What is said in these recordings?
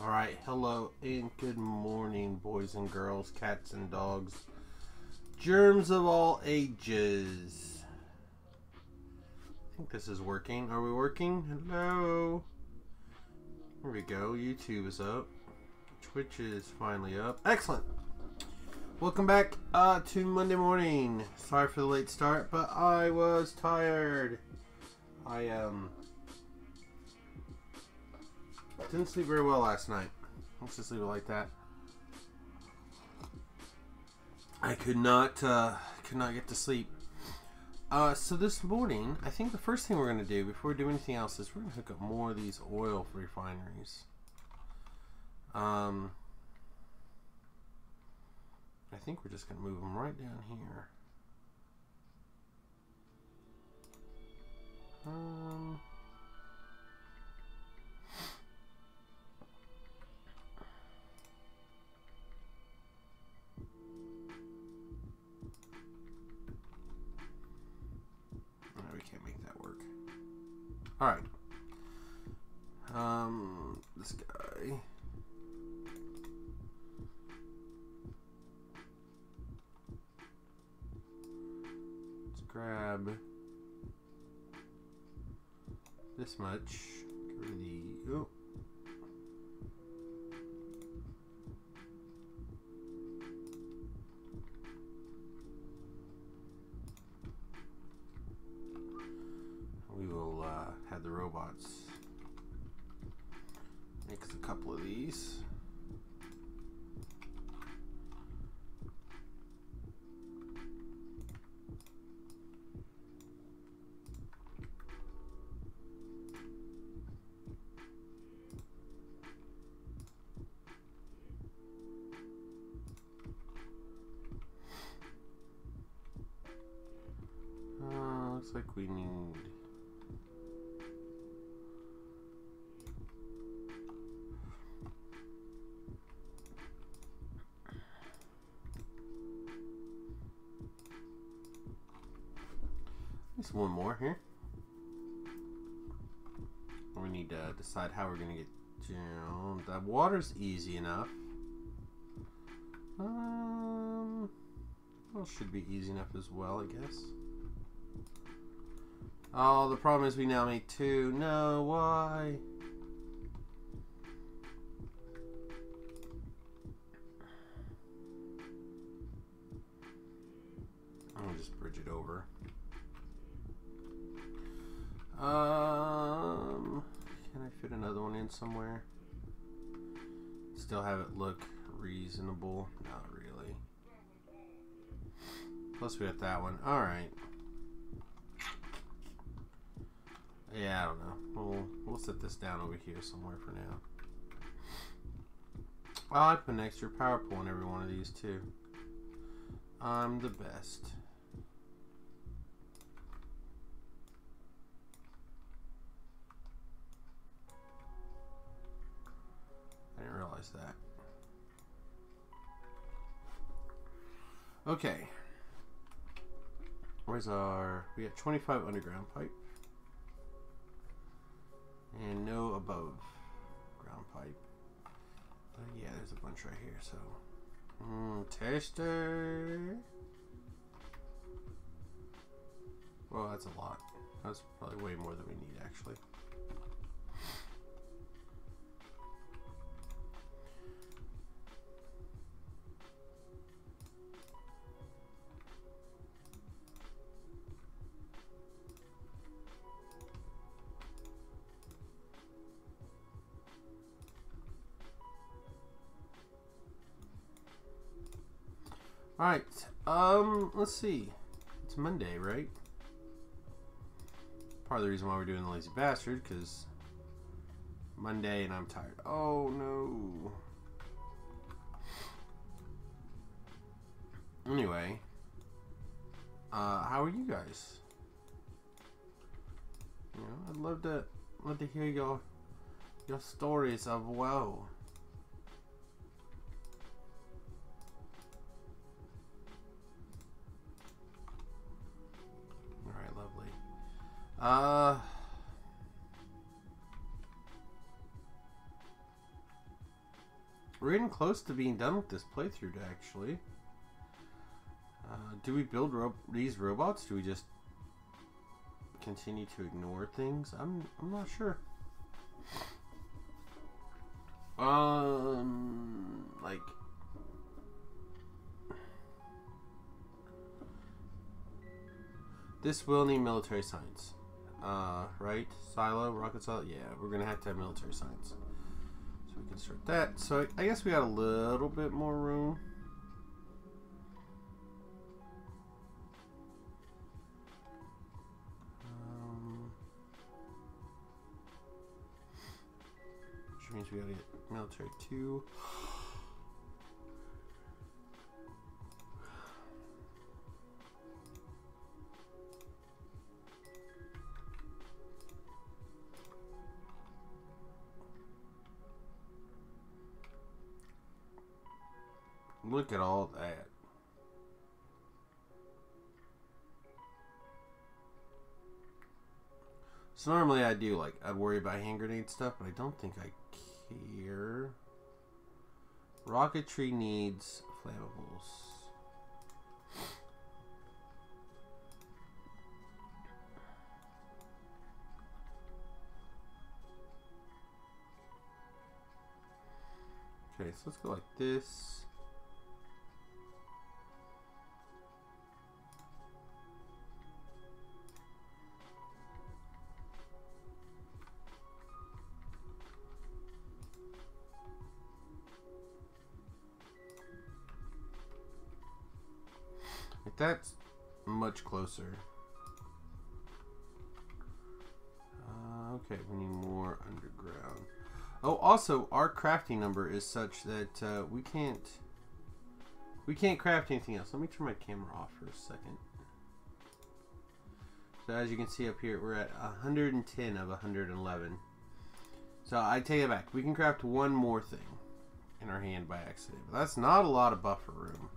Alright, hello and good morning, boys and girls, cats and dogs, germs of all ages. I think this is working. Are we working? Hello? Here we go. YouTube is up. Twitch is finally up. Excellent. Welcome back to Monday morning. Sorry for the late start, but I was tired. I didn't sleep very well last night. Let's just leave it like that. I could not get to sleep. So this morning, I think the first thing we're going to do before we do anything else is we're going to hook up more of these oil refineries. I think we're just going to move them right down here. We can't make that work. All right. This guy. Let's grab this much. Get rid of the. Oh. We will have the robots make us a couple of these. Looks like we need. Just one more here. We need to decide how we're gonna get down. The water's easy enough. Well, should be easy enough as well, I guess. Oh, the problem is we now made two. No, why? I'll just bridge it over. Can I fit another one in somewhere? Still have it look reasonable? Not really. Plus we got that one. Alright. Yeah, I don't know. We'll set this down over here somewhere for now. I put an extra power pole in every one of these too. I'm the best. I didn't realize that. Okay. Where's our... We got 25 underground pipe. And no above ground pipe. Yeah, there's a bunch right here, so. Taster. Well, that's a lot. That's probably way more than we need, actually. Alright, let's see. It's Monday, right? Part of the reason why we're doing the lazy bastard, because Monday and I'm tired. Oh no. Anyway, how are you guys? You know, I'd love to hear your stories of woe. We're getting close to being done with this playthrough, actually. Do we build these robots? Do we just continue to ignore things? I'm not sure. Like, this will need military science. Right? Silo, rocket silo? Yeah, we're gonna have to have military science. So we can start that. So I guess we got a little bit more room. Which means we gotta get military 2. Look at all that. So normally I'd worry about hand grenade stuff, but I don't think I care. Rocketry needs flammables. Okay, so let's go like this. That's much closer. Okay, we need more underground. Oh, also, our crafting number is such that we can't craft anything else. Let me turn my camera off for a second. So as you can see up here, we're at 110 of 111. So I take it back. We can craft one more thing in our hand by accident. But that's not a lot of buffer room.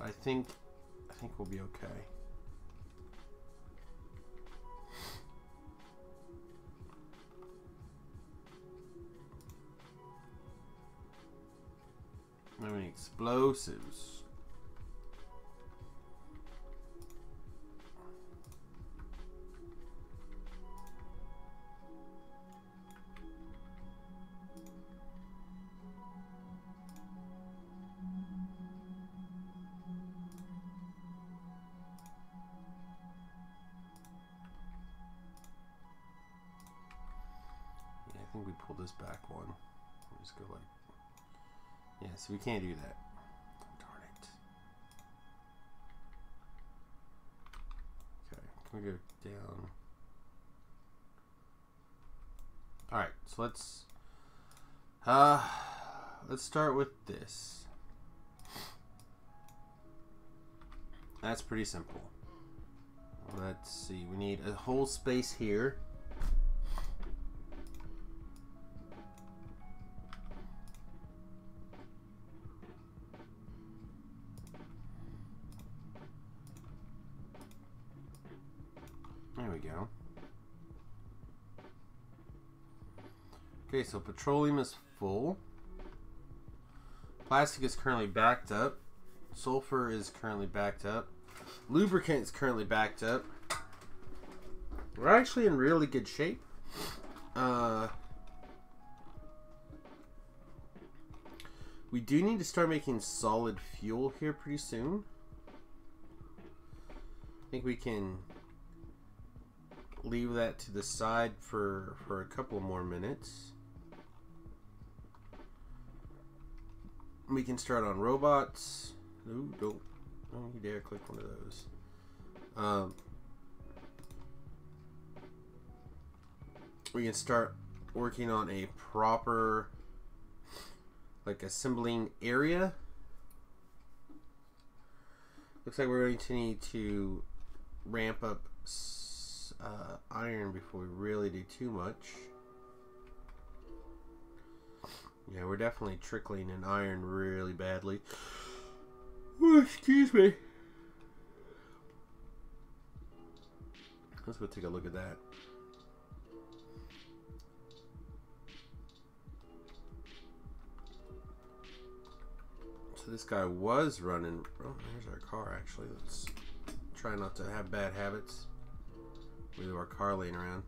I think we'll be okay. I mean, explosives. I think we pull this back one. We'll just go like, yeah, so we can't do that. Darn it. Okay, can we go down? Alright, so let's start with this. That's pretty simple. Let's see, we need a whole space here. There we go. Okay, so petroleum is full. Plastic is currently backed up. Sulfur is currently backed up. Lubricant is currently backed up. We're actually in really good shape. We do need to start making solid fuel here pretty soon. I think we can leave that to the side for a couple more minutes. We can start on robots. Ooh, don't you dare click one of those. We can start working on a proper assembling area. Looks like we're going to need to ramp up iron before we really do too much. Yeah, we're definitely trickling in iron really badly. Ooh, excuse me. Let's go take a look at that. So this guy was running. Oh, there's our car actually. Let's try not to have bad habits with our car laying around.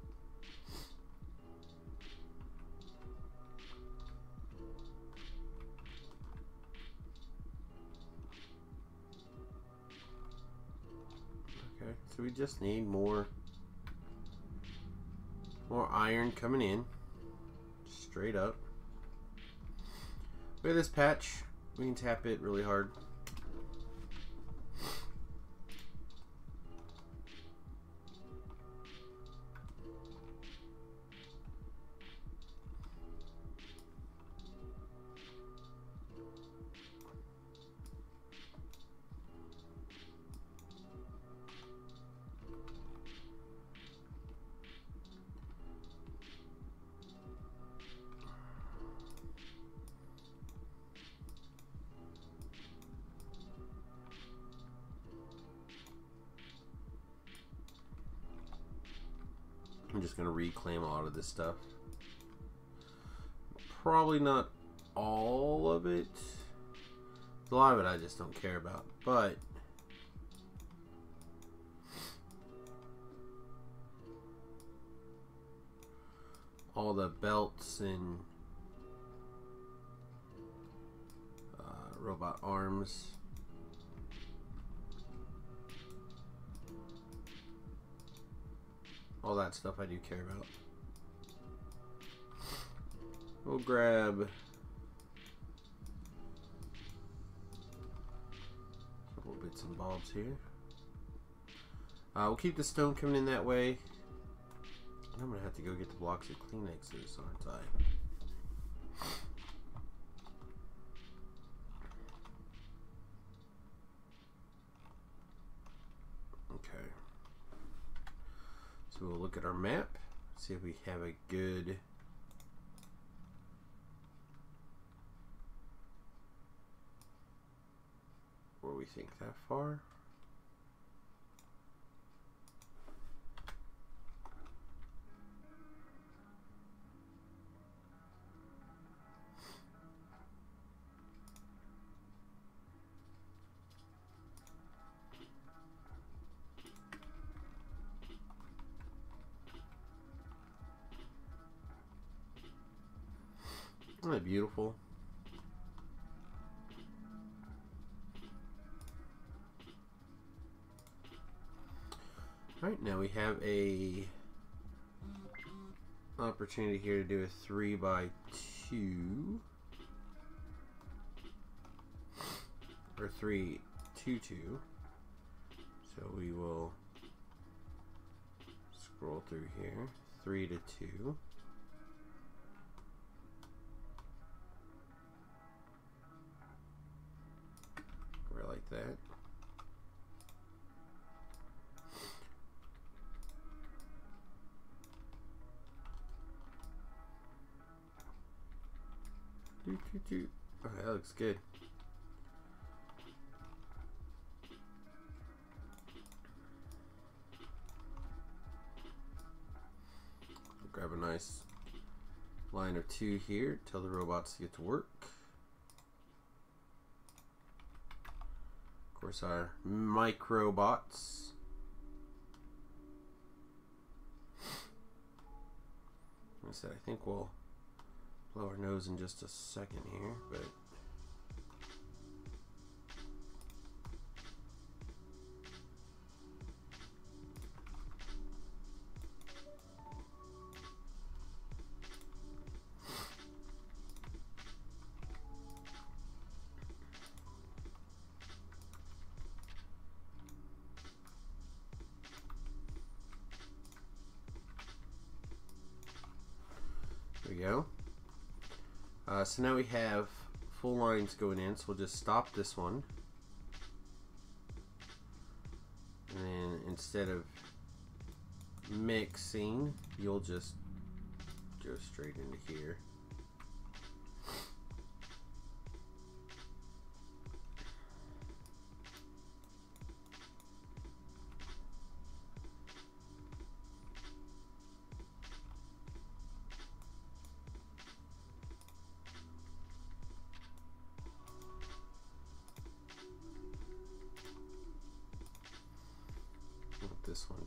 Okay, so we just need more iron coming in. Straight up. Look at this patch. We can tap it really hard. I'm just going to reclaim a lot of this stuff. Probably not all of it. A lot of it I just don't care about. But all the belts and robot arms. All that stuff I do care about. We'll grab a couple bits and bobs here. We'll keep the stone coming in that way. I'm gonna have to go get the blocks of Kleenexes, aren't I? Okay. So we'll look at our map, see if we have a good where we think that far. Isn't that beautiful? Alright, now we have a opportunity here to do a 3x2 or 3-2-2. So we will scroll through here, 3 to 2. Like that. Okay, that looks good. Grab a nice line or two here. Tell the robots to get to work. Of course, our microbots. Like I said, I think we'll blow our nose in just a second here, but there we go. So now we have full lines going in, so we'll just stop this one. And then instead of mixing, you'll just go straight into here.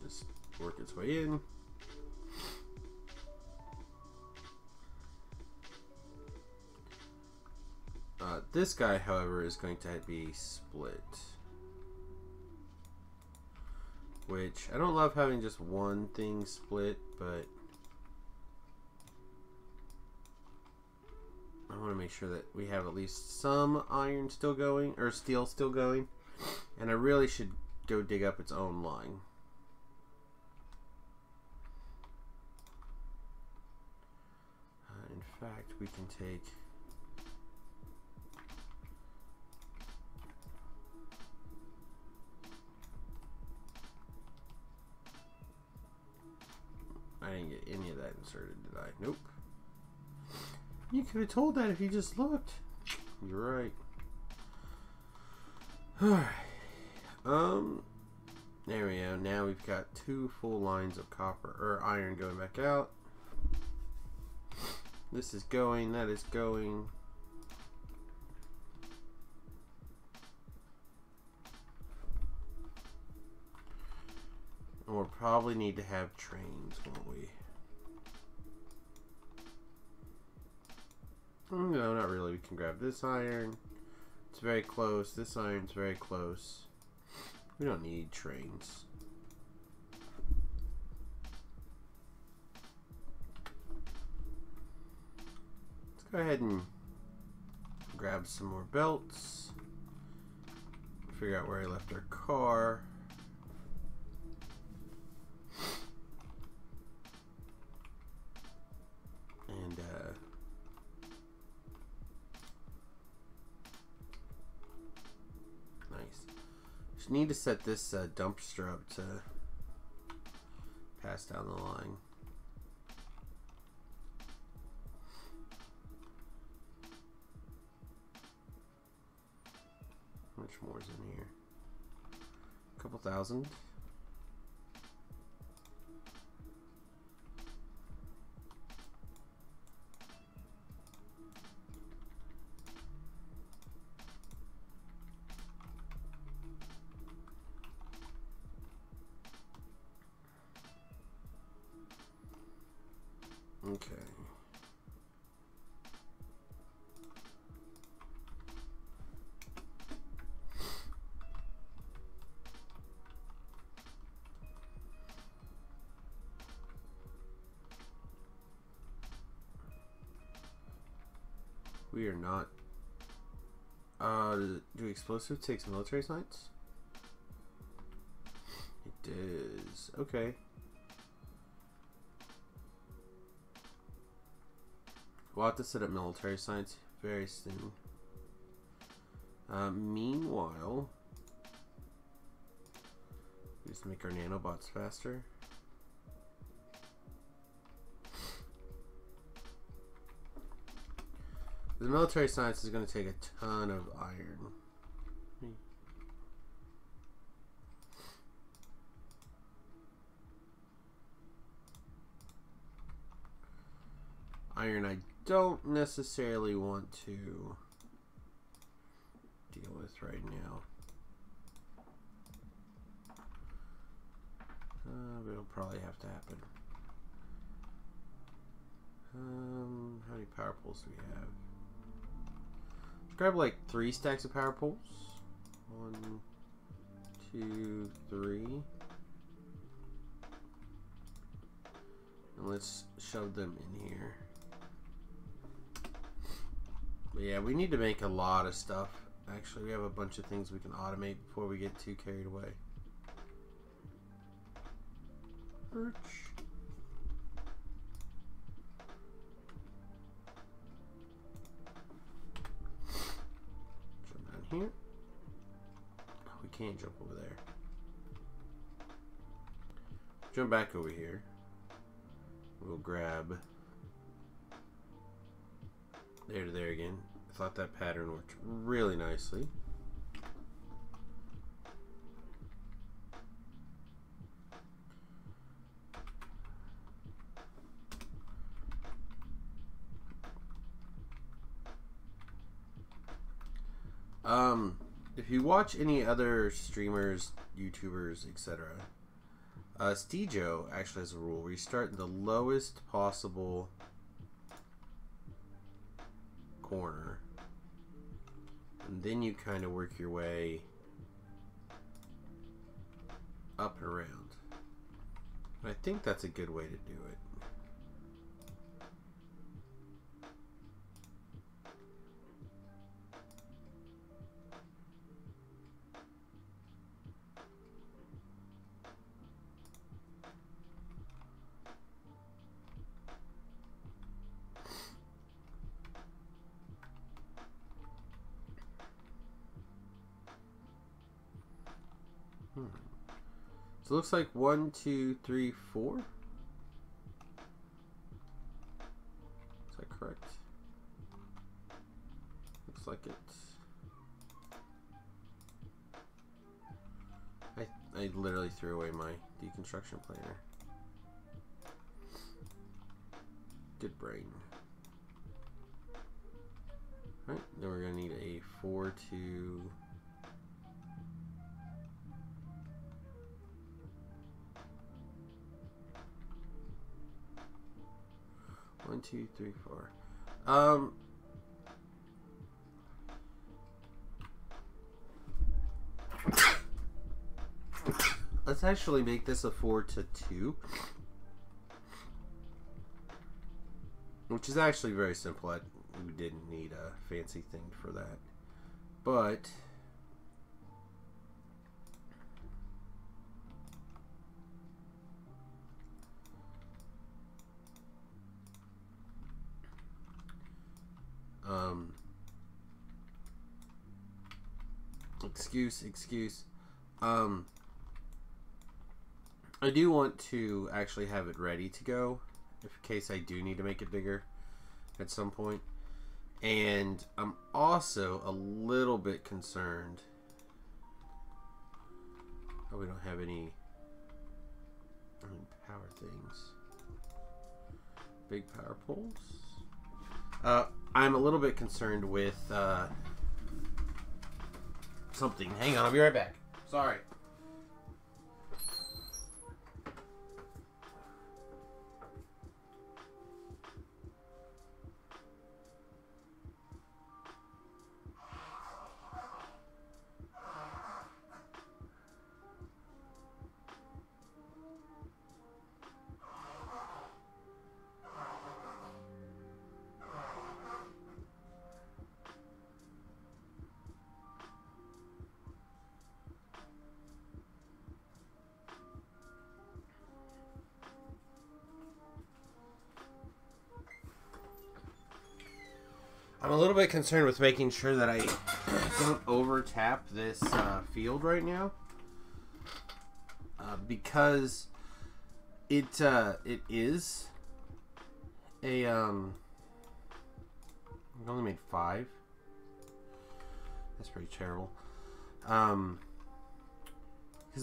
Just work its way in. This guy, however, is going to be split. Which, I don't love having just one thing split, but I want to make sure that we have at least some iron still going, or steel still going. And I really should go dig up its own line. In fact, we can take... I didn't get any of that inserted, did I? Nope. You could have told that if you just looked. You're right. Alright. There we go. Now we've got 2 full lines of copper or iron going back out. This is going, that is going. And we'll probably need to have trains, won't we? No, not really. We can grab this iron. It's very close. This iron's very close. We don't need trains. Let's go ahead and grab some more belts. Figure out where I left our car. And nice. Just need to set this dumpster up to pass down the line. How much more is in here? A couple thousand. Okay. We are not. Do explosive takes military science? It does. Okay. We'll have to set up military science very soon. Meanwhile, just make our nanobots faster. The military science is going to take a ton of iron. Iron I don't necessarily want to deal with right now. But it'll probably have to happen. How many power poles do we have? Let's grab like 3 stacks of power poles. 1, 2, 3. And let's shove them in here. But yeah, we need to make a lot of stuff. Actually, we have a bunch of things we can automate before we get too carried away. Perch. Jump down here. Oh, we can't jump over there. Jump back over here. We'll grab there to there again. I thought that pattern worked really nicely. If you watch any other streamers, YouTubers, etc., Stejo actually has a rule where you start in the lowest possible corner, and then you kind of work your way up and around. And I think that's a good way to do it. So it looks like 1, 2, 3, 4. Is that correct? Looks like it. I literally threw away my deconstruction planner. Good brain. Alright, then we're going to need a 4, 2... 1, 2, 3, 4. Let's actually make this a 4 to 2, which is actually very simple. We didn't need a fancy thing for that, but excuse. I do want to actually have it ready to go in case I do need to make it bigger at some point. And I'm also a little bit concerned. Oh, we don't have any power things. Big power poles. I'm a little bit concerned with something. Hang on, I'll be right back. Sorry. I'm a little bit concerned with making sure that I don't over tap this field right now, because it is a I only made 5. That's pretty terrible. Because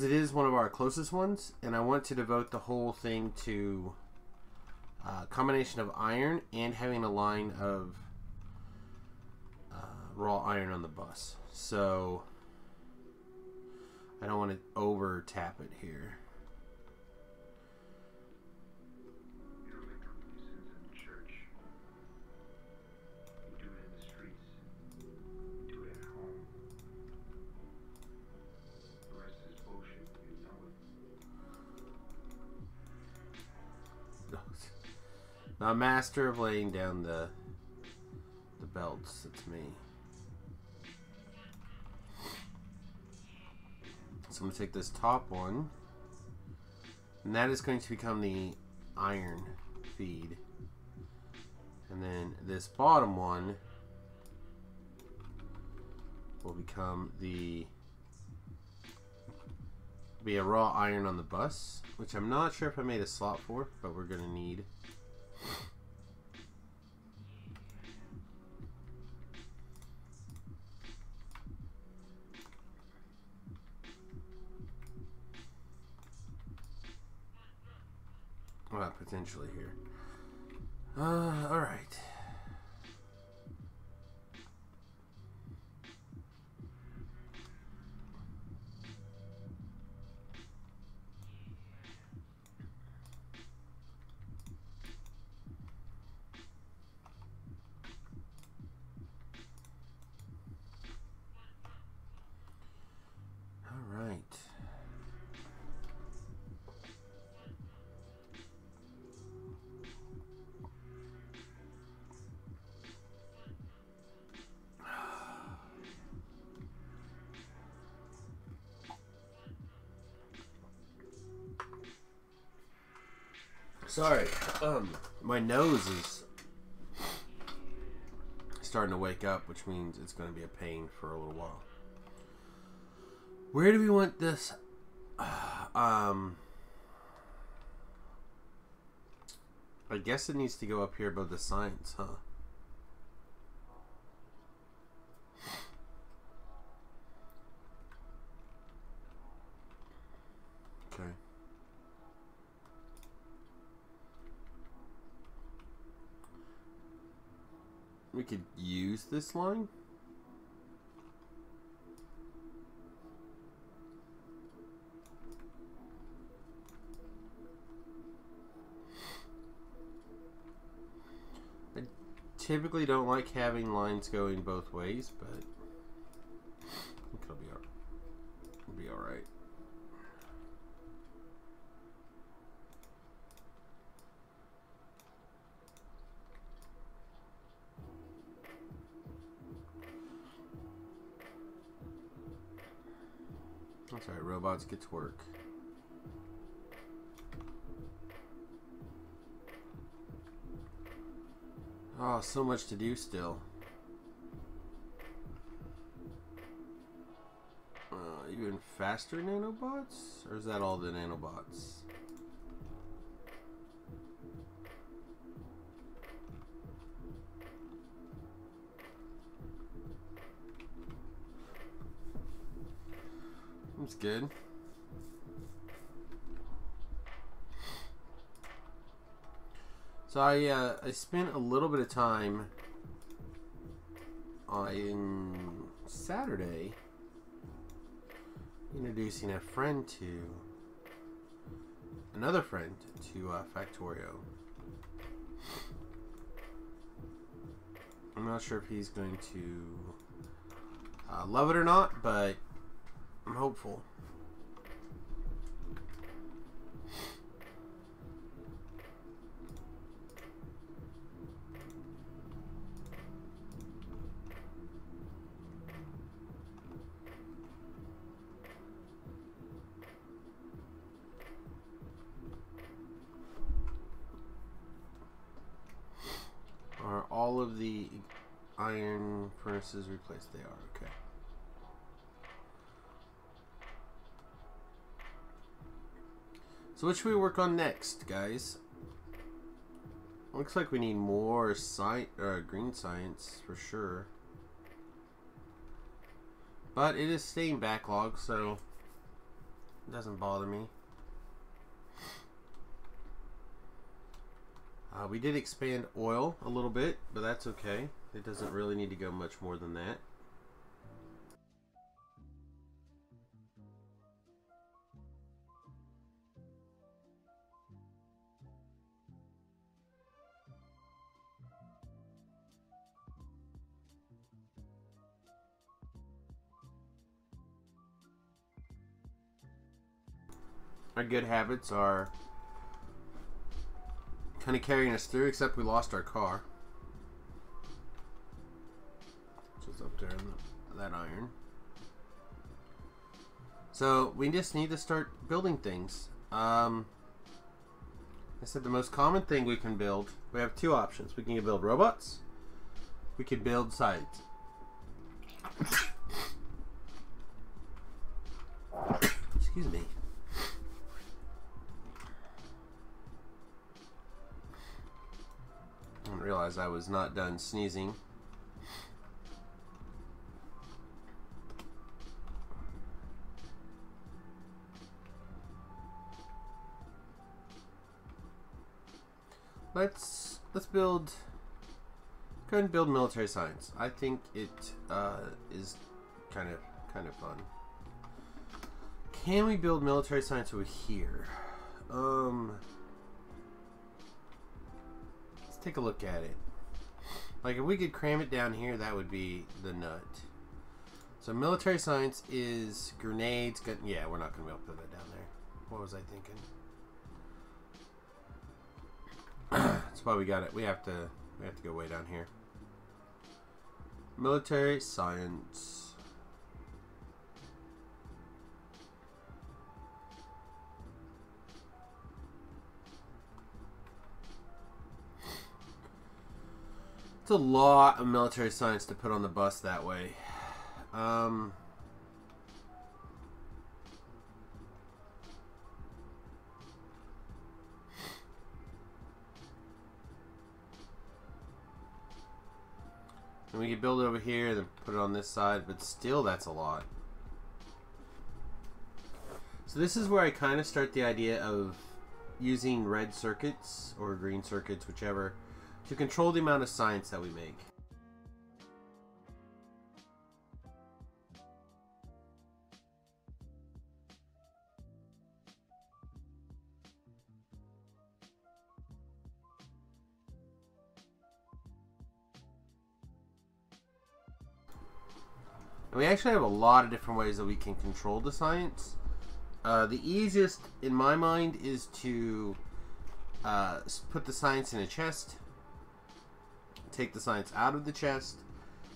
it is one of our closest ones, and I want to devote the whole thing to a combination of iron and having a line of raw iron on the bus. So I don't want to over tap it here. You don't make complete sense in the church. You do it in the streets. You do it at home. The rest is bullshit. You know it. Not master of laying down the belts. It's me. So I'm going to take this top one, and that is going to become the iron feed. And then this bottom one will become be a raw iron on the bus, which I'm not sure if I made a slot for, but we're going to need. Well, potentially here. All right. Sorry. My nose is starting to wake up, which means it's going to be a pain for a little while. Where do we want this? I guess it needs to go up here above the science, huh? Okay. We could use this line. I typically don't like having lines going both ways, but I think it'll be all right. That's alright, robots get to work. Oh, so much to do still. Even faster nanobots? Or is that all the nanobots? That's good. So I spent a little bit of time on Saturday introducing another friend to Factorio. I'm not sure if he's going to love it or not, but I'm hopeful. Are all of the iron furnaces replaced? They are, okay. So what should we work on next, guys? Looks like we need more green science for sure. But it is staying backlogged, so it doesn't bother me. We did expand oil a little bit, but that's okay. It doesn't really need to go much more than that. Our good habits are kind of carrying us through, except we lost our car, which is up there in that iron. So we just need to start building things. I said the most common thing we can build, we have two options. We can build robots, we can build sites. Excuse me. I didn't realize I was not done sneezing. Let's build. Go ahead and build military science. I think it is kind of fun. Can we build military science over here? Let's take a look at it. Like if we could cram it down here, that would be the nut. So military science is grenades. Yeah, we're not gonna be able to put that down there. What was I thinking? That's why we got it. We have to go way down here. Military science. a lot of military science to put on the bus that way. And we could build it over here, then put it on this side, but still that's a lot. So this is where I kind of start the idea of using red circuits, or green circuits, whichever, to control the amount of science that we make. And we actually have a lot of different ways that we can control the science. The easiest, in my mind, is to put the science in a chest, take the science out of the chest,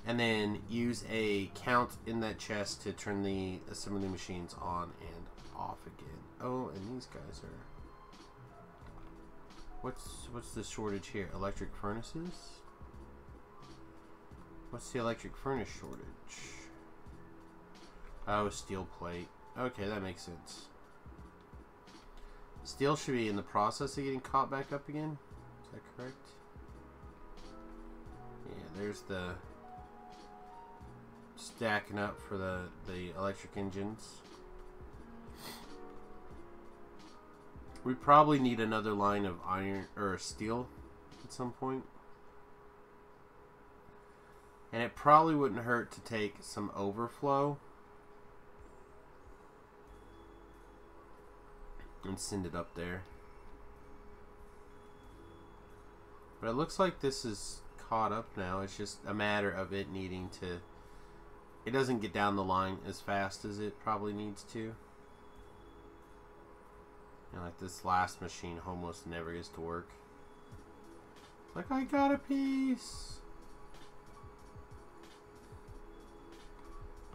and then use a count in that chest to turn the assembly machines on and off again. Oh, and these guys are... What's the shortage here? Electric furnaces? What's the electric furnace shortage? Oh, steel plate. Okay, that makes sense. Steel should be in the process of getting caught back up again. Is that correct? Yeah, there's the stacking up for the electric engines. We probably need another line of iron or steel at some point. And it probably wouldn't hurt to take some overflow and send it up there. But it looks like this is caught up now. It's just a matter of it needing to... It doesn't get down the line as fast as it probably needs to. You know, like this last machine almost never gets to work. It's like, I got a piece!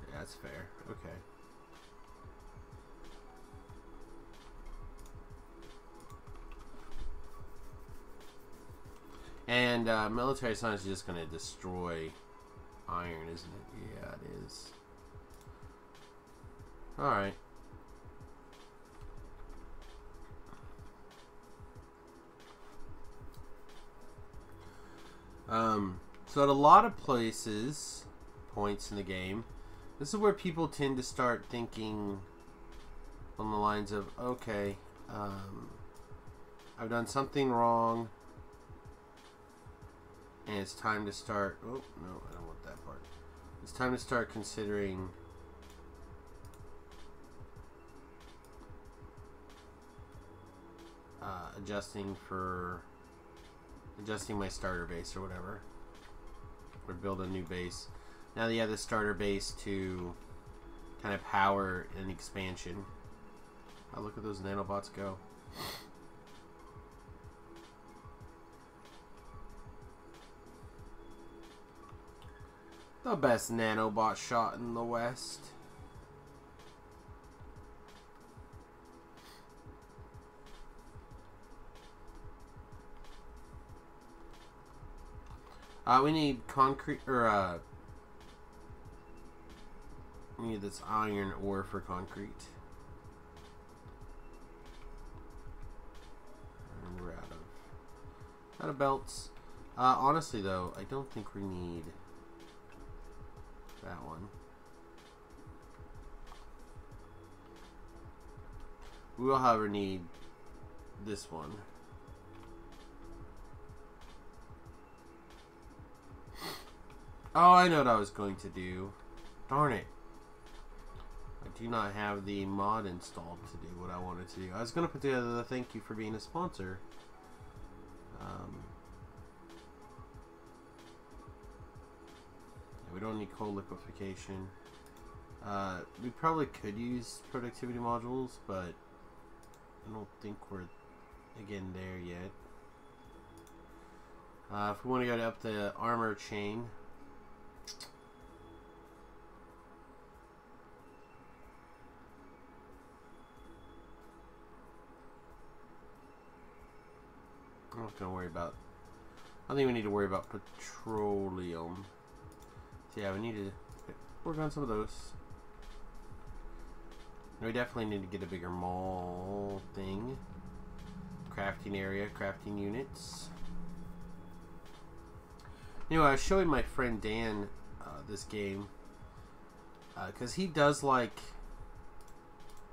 Yeah, that's fair. Okay. And military science is just going to destroy iron, isn't it? Yeah, it is. Alright. So at a lot of places, points in the game, this is where people tend to start thinking on the lines of, okay, I've done something wrong, and it's time to start... Oh, no, I don't want that part. It's time to start considering adjusting my starter base or whatever. Or build a new base. Now that you have the starter base to kind of power an expansion. Oh, look at those nanobots go. The best nanobot shot in the West. We need concrete, or we need this iron ore for concrete. And we're out of belts. Honestly though, I don't think we need that one. We will, however, need this one. Oh, I know what I was going to do. Darn it. I do not have the mod installed to do what I wanted to do. I was going to put together the thank you for being a sponsor. We don't need coal liquefaction. We probably could use productivity modules, but I don't think we're, again, there yet. If we want to go up the armor chain, I'm not going to worry about don't think we need to worry about petroleum. So yeah, we need to work on some of those. And we definitely need to get a bigger mall thing. Crafting area, crafting units. Anyway, I was showing my friend Dan this game. Because he does like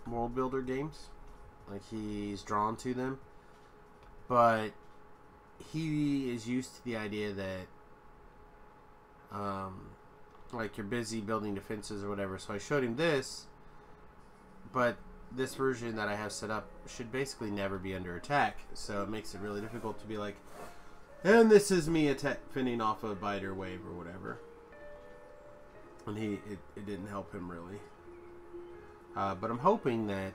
world builder games. Like he's drawn to them. But he is used to the idea that like you're busy building defenses or whatever. So I showed him this, but this version that I have set up should basically never be under attack. So it makes it really difficult to be like, and this is me fending off a biter wave or whatever. And it didn't help him really. But I'm hoping that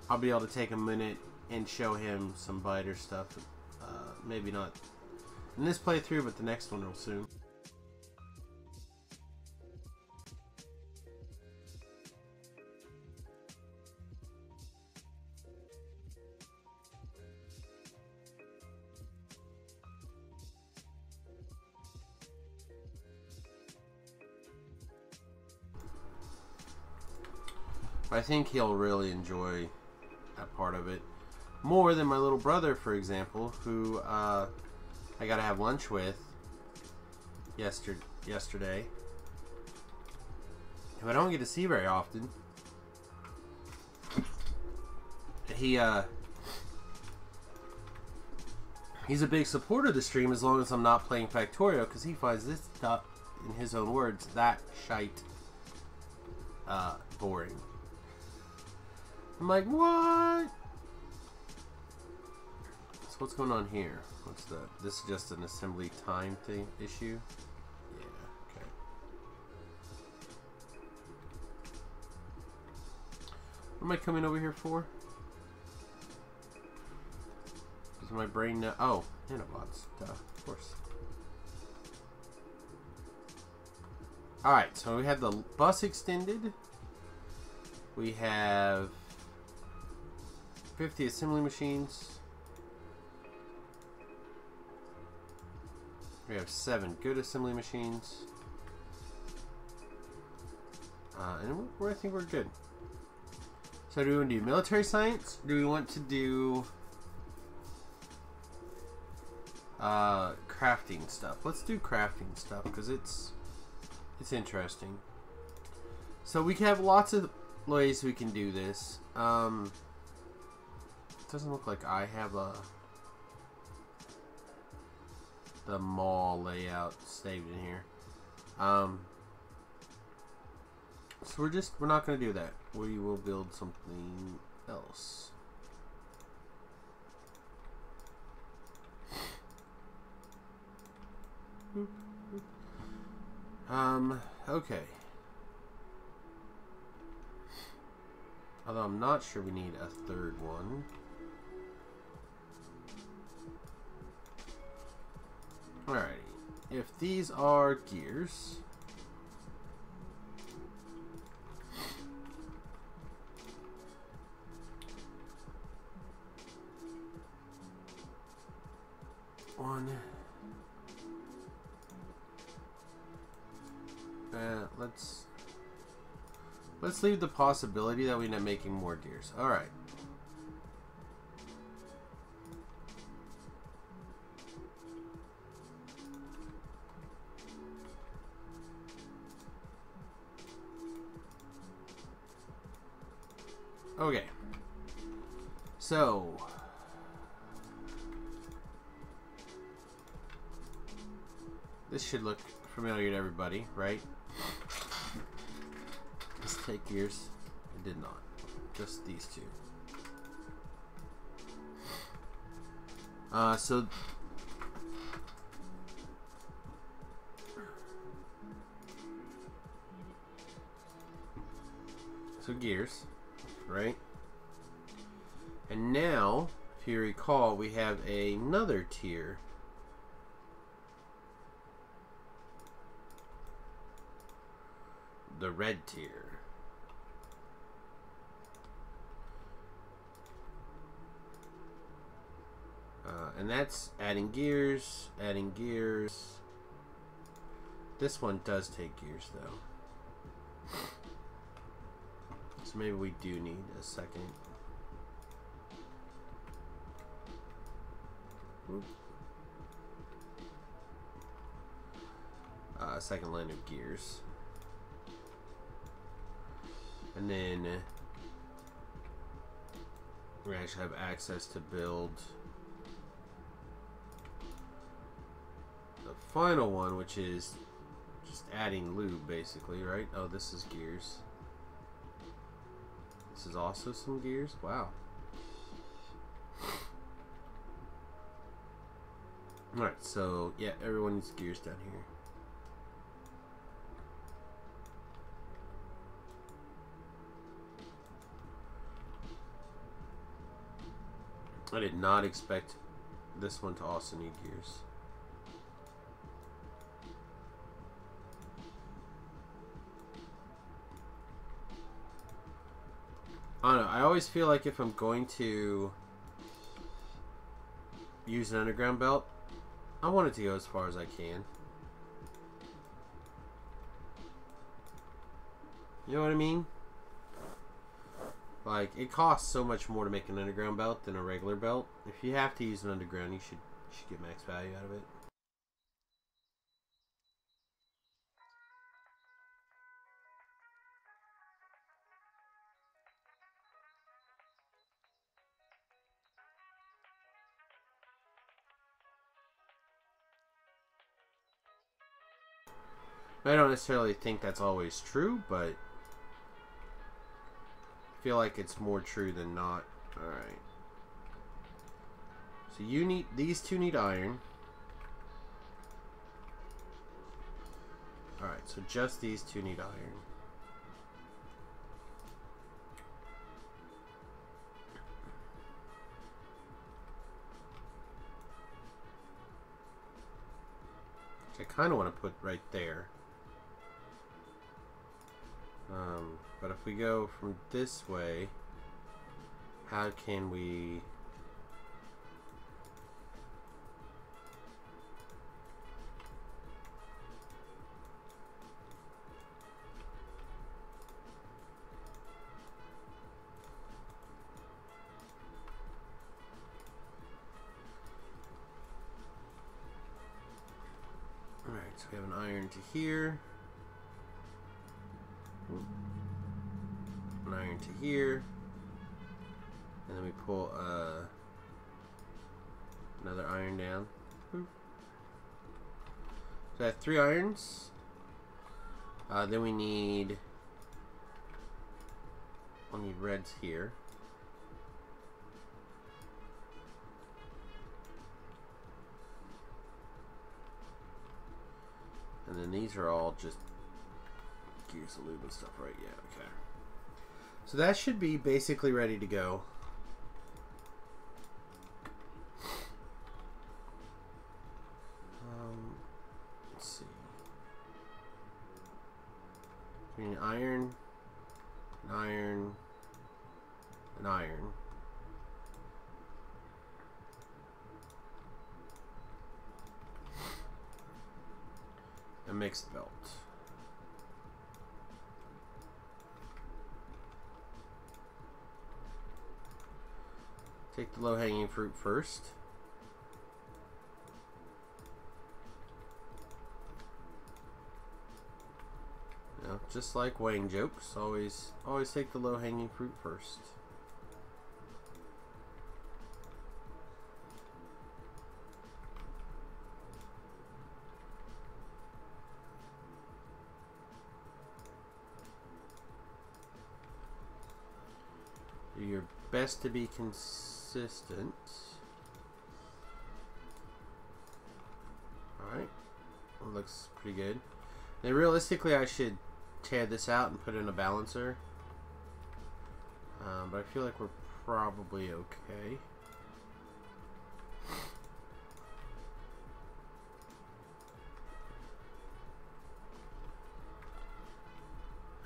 I'll be able to take a minute and show him some biter stuff. Maybe not in this playthrough, but the next one will soon. I think he'll really enjoy that part of it more than my little brother, for example, who I got to have lunch with yesterday, who I don't get to see very often. He's a big supporter of the stream as long as I'm not playing Factorio, because he finds this stuff, in his own words, that shite boring. I'm like, what? So what's going on here? What's that? This is just an assembly time thing issue? Yeah, okay. What am I coming over here for? Does my brain know? Oh, nanobots. Duh, of course. Alright, so we have the bus extended. We have 50 assembly machines. We have 7 good assembly machines. And I think we're good. So do we want to do military science? Do we want to do crafting stuff? Let's do crafting stuff because it's interesting. So we can have lots of ways we can do this. It doesn't look like I have the mall layout saved in here. So we're not going to do that. We will build something else. Okay. Although I'm not sure we need a third one. Alrighty. If these are gears, let's leave the possibility that we end up making more gears. Alright. Okay. So this should look familiar to everybody, right? Let's take gears. It did not. Just these two. So gears, right? And now, if you recall, we have another tier. The red tier. And that's adding gears, adding gears. This one does take gears though. So maybe we do need a second. Second line of gears. And then we actually have access to build the final one, which is just adding lube basically, right? Oh, this is gears. This is also some gears. Wow. Alright, so yeah, everyone needs gears down here. I did not expect this one to also need gears. I don't know, I always feel like if I'm going to use an underground belt, I want it to go as far as I can. You know what I mean? Like, it costs so much more to make an underground belt than a regular belt. If you have to use an underground, you should get max value out of it. I don't necessarily think that's always true, but I feel like it's more true than not. Alright. So you need, these two need iron. Alright, so just these two need iron. Which I kind of want to put right there. But if we go from this way, how can we... Alright, so we have an iron to here. An iron to here, and then we pull another iron down. So I have 3 irons. Then we need, I'll need reds here. And then these are all just gears of lube and stuff, right? Yeah, okay. So that should be basically ready to go. Let's see. We need iron, an iron, an iron. A mixed belt. Take the low-hanging fruit first. You know, just like weighing jokes, always take the low-hanging fruit first. Do your best to be consistent. Alright. Well, looks pretty good. Now realistically I should tear this out and put in a balancer. But I feel like we're probably okay.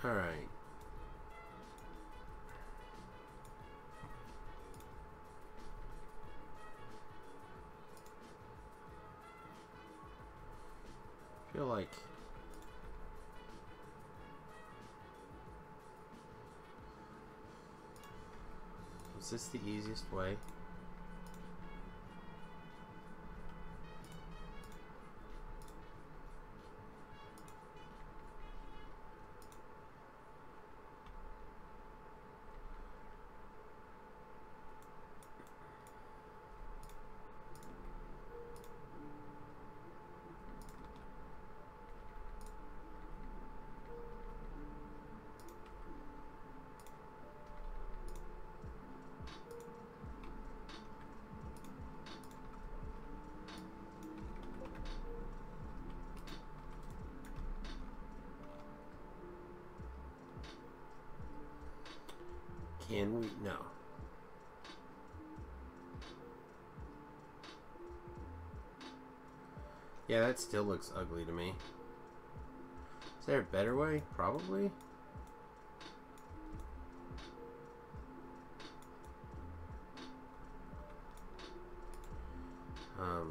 Alright. feel like is this the easiest way? Can we? No. Yeah, that still looks ugly to me. Is there a better way? Probably.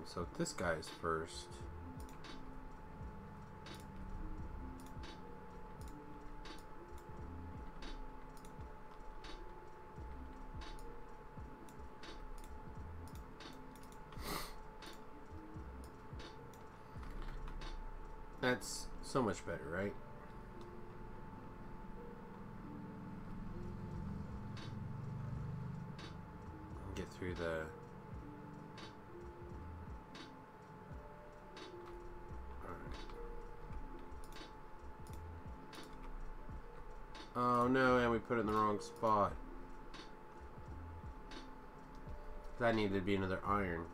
So this guy's first. That's so much better, right? Get through the... Oh no, and we put it in the wrong spot. That needed to be another iron.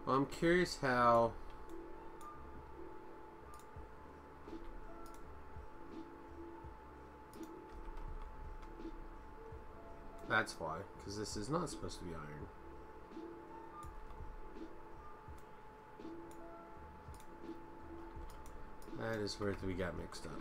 Well, I'm curious how... That's why, because this is not supposed to be iron. That is where we got mixed up.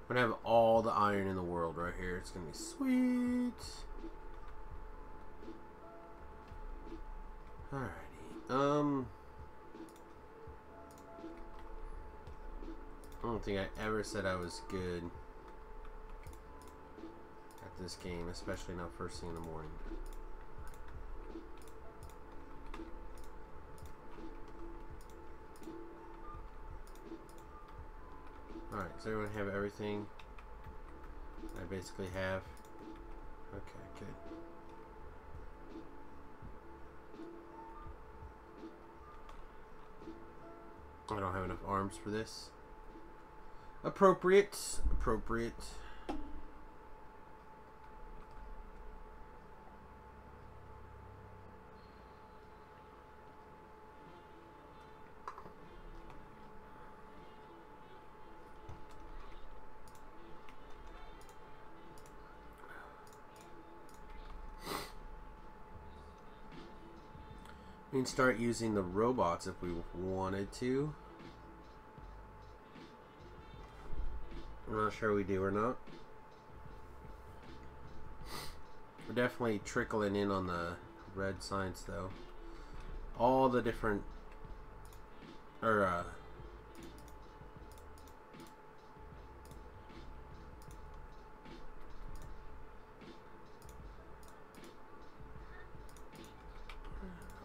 I'm gonna have all the iron in the world right here. It's gonna be sweet. Alrighty. I don't think I ever said I was good at this game, especially not first thing in the morning. Alright, does everyone have everything I basically have? Okay, good. I don't have enough arms for this. Appropriate. Appropriate. We can start using the robots if we wanted to. I'm not sure we do or not. We're definitely trickling in on the red science though. All the different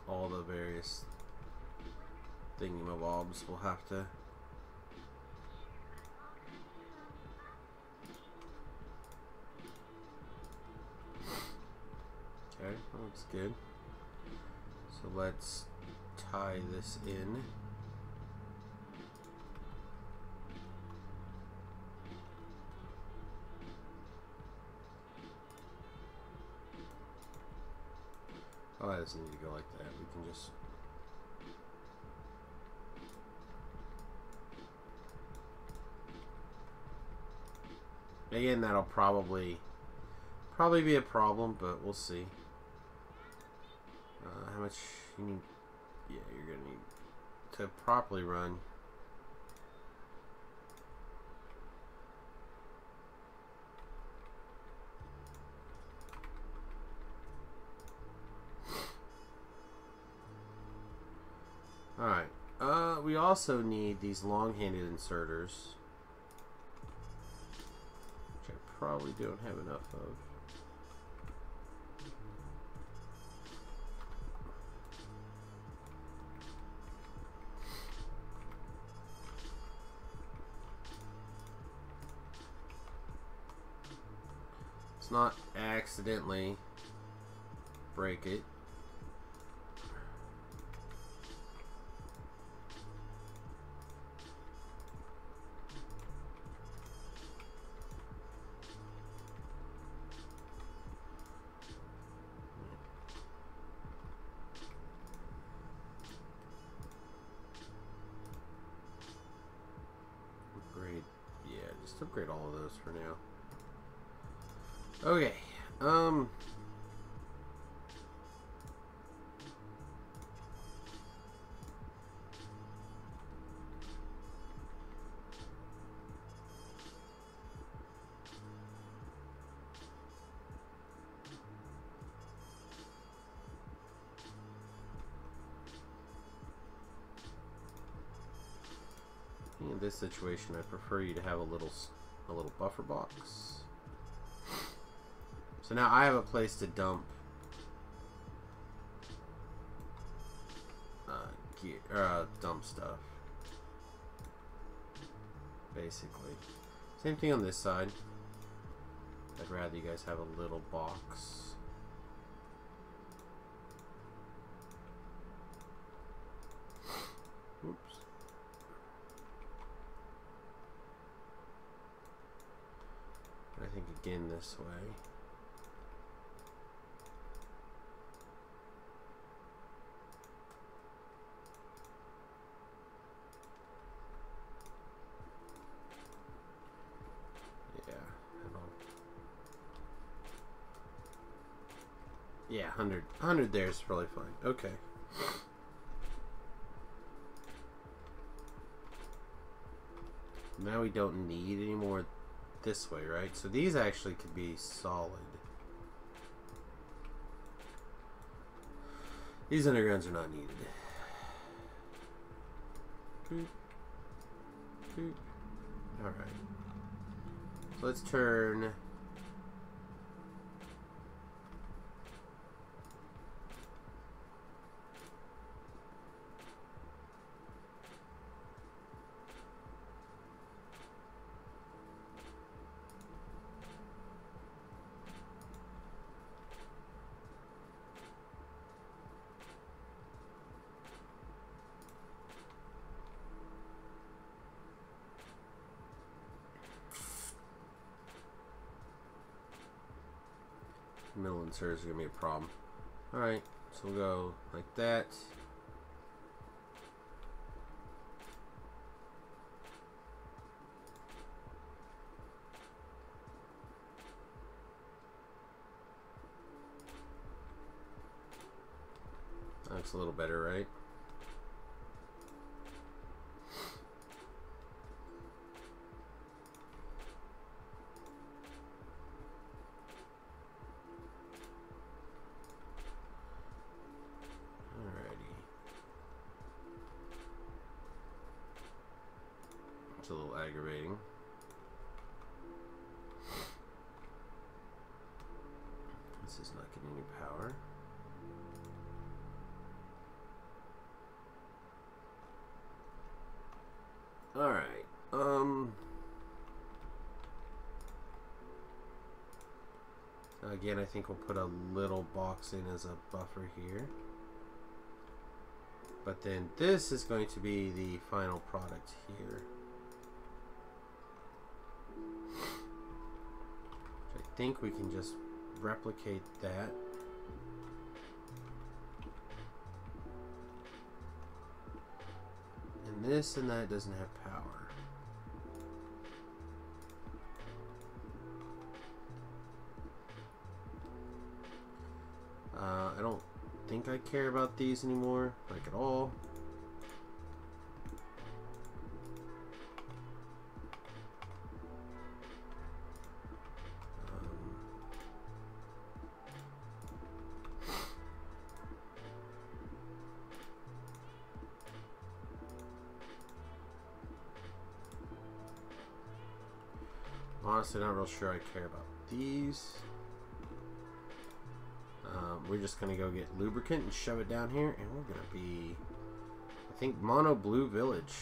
all the various thingamabobs will have to okay, that looks good. So let's tie this in. Oh, that doesn't need to go like that. We can just... Again, that'll probably be a problem, but we'll see. How much you need? Yeah, you're gonna need to properly run. Alright. We also need these long-handed inserters, which I probably don't have enough of. Let's not accidentally break it. Upgrade, yeah, just upgrade all of those for now. Okay, in this situation, I prefer you to have a little buffer box. So now I have a place to dump dump stuff. Basically, same thing on this side. I'd rather you guys have a little box. Oops. I think again this way. Yeah, 100 there is probably fine. Okay. Now we don't need any more this way, right? So these actually could be solid. These undergrounds are not needed. Boop. Boop. Alright. So let's turn... middle inserters are going to be a problem. Alright, so we'll go like that. That looks a little better, right? It's a little aggravating. This is not getting any power. Alright. Again, I think we'll put a little box in as a buffer here. But then this is going to be the final product here. Which I think we can just replicate that. And this and that doesn't have power. think I care about these anymore, like at all. Honestly, not real sure I care about these. We're just gonna go get lubricant and shove it down here, and we're gonna be, I think, Mono Blue Village.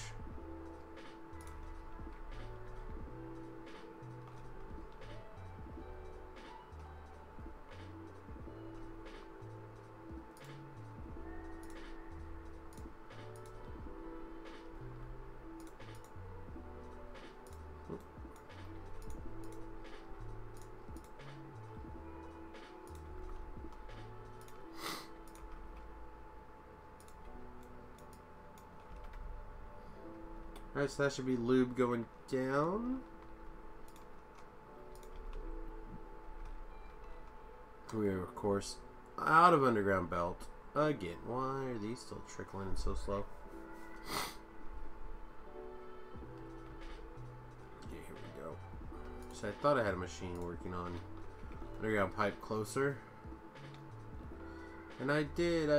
Alright, so that should be lube going down. We are, of course, out of underground belt. Again, why are these still trickling in so slow? Yeah, here we go. So I thought I had a machine working on underground pipe closer. And I did.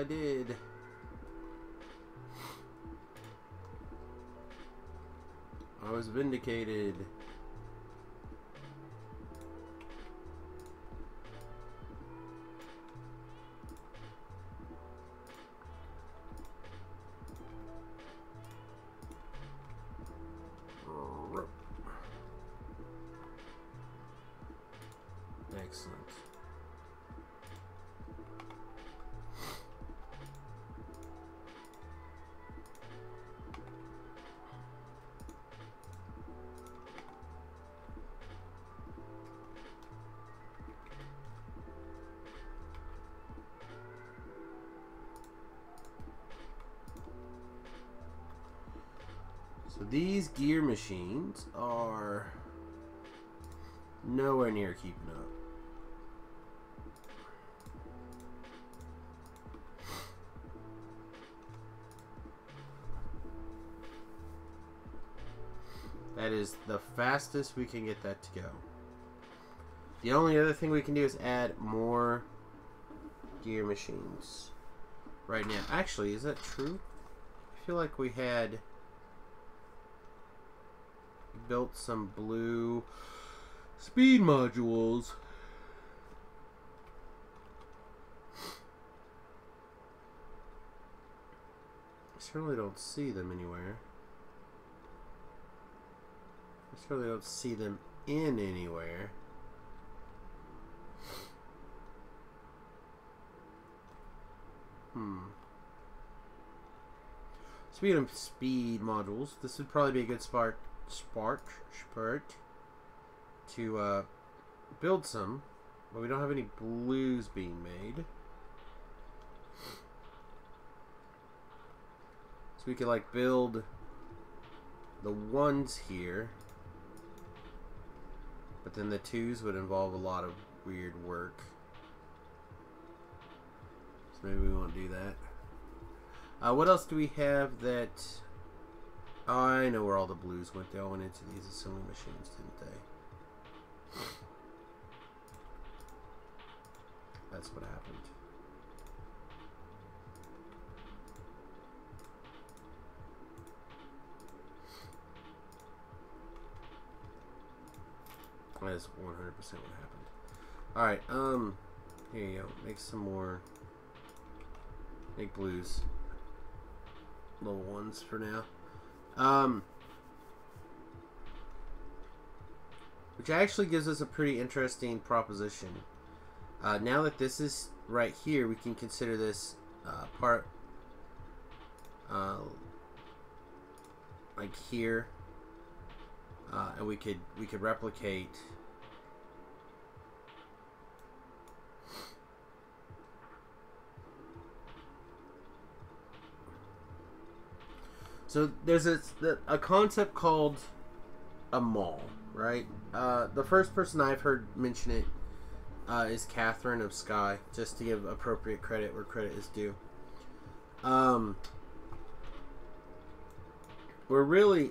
I was vindicated. Excellent. So these gear machines are nowhere near keeping up. That is the fastest we can get that to go. The only other thing we can do is add more gear machines right now. Actually, is that true? I feel like we had built some blue speed modules. I certainly don't see them anywhere. I certainly don't see them in anywhere. Speaking of speed modules, this would probably be a good spurt to build some, but we don't have any blues being made. So we could like build the ones here, but then the twos would involve a lot of weird work. So maybe we won't do that. What else do we have that... Oh, I know where all the blues went. They all went into these assembly machines, didn't they? That's what happened. That is 100% what happened. Alright, here you go. Make some more. Make blues. Little ones for now. Which actually gives us a pretty interesting proposition. Now that this is right here, we can consider this part like here, and we could replicate. So there's a concept called a mall, right? The first person I've heard mention it is Catherine of Sky, just to give appropriate credit where credit is due. We're really,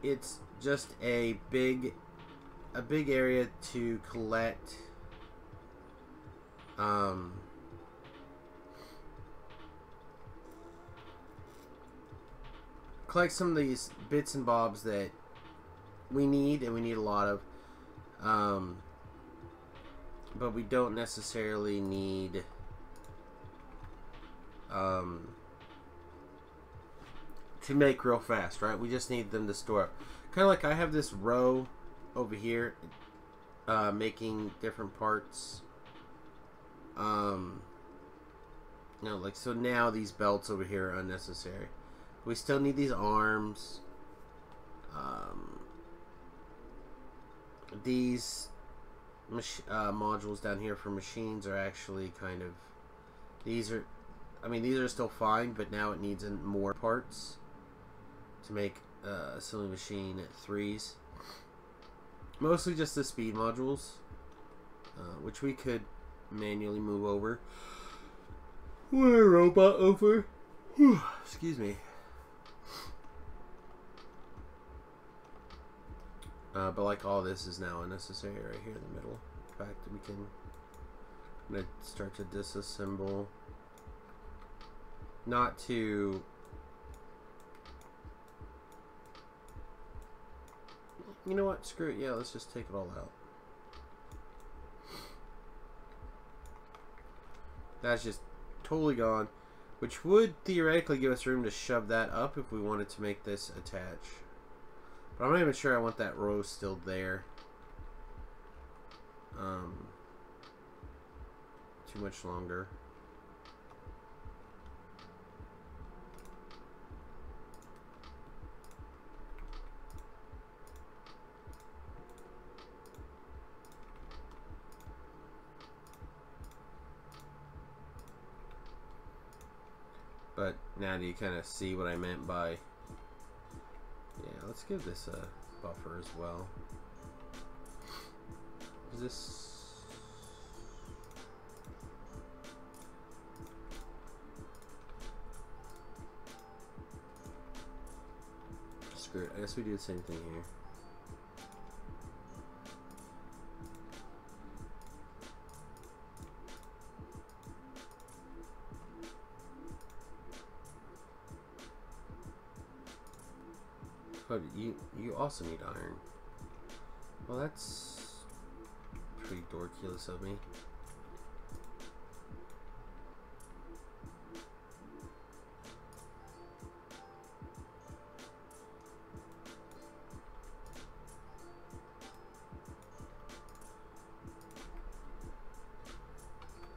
it's just a big area to collect collect some of these bits and bobs that we need, and we need a lot of, but we don't necessarily need to make real fast, right? We just need them to store up. Kind of like I have this row over here making different parts. No, like, so now these belts over here are unnecessary. We still need these arms. These modules down here for machines are actually kind of, these are, I mean, these are still fine, but now it needs more parts to make a sewing machine at 3s. Mostly just the speed modules, which we could manually move over. We're a robot over. Whew, excuse me. But like, all this is now unnecessary right here in the middle. In fact, we can, I'm going to start to disassemble. Not to, you know what, screw it, yeah, let's just take it all out. That's just totally gone, which would theoretically give us room to shove that up if we wanted to make this attach. But I'm not even sure I want that row still there. Too much longer. But now do you kind of see what I meant by, yeah, let's give this a buffer as well. Is this, screw it, I guess we do the same thing here. But you also need iron. Well, that's pretty dorkulous of me.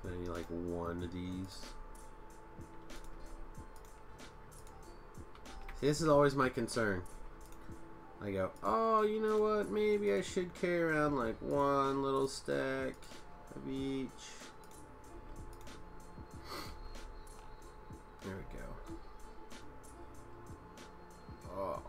I need like one of these. See, this is always my concern. I go, oh, you know what? Maybe I should carry around like one little stack of each. There we go. Oh.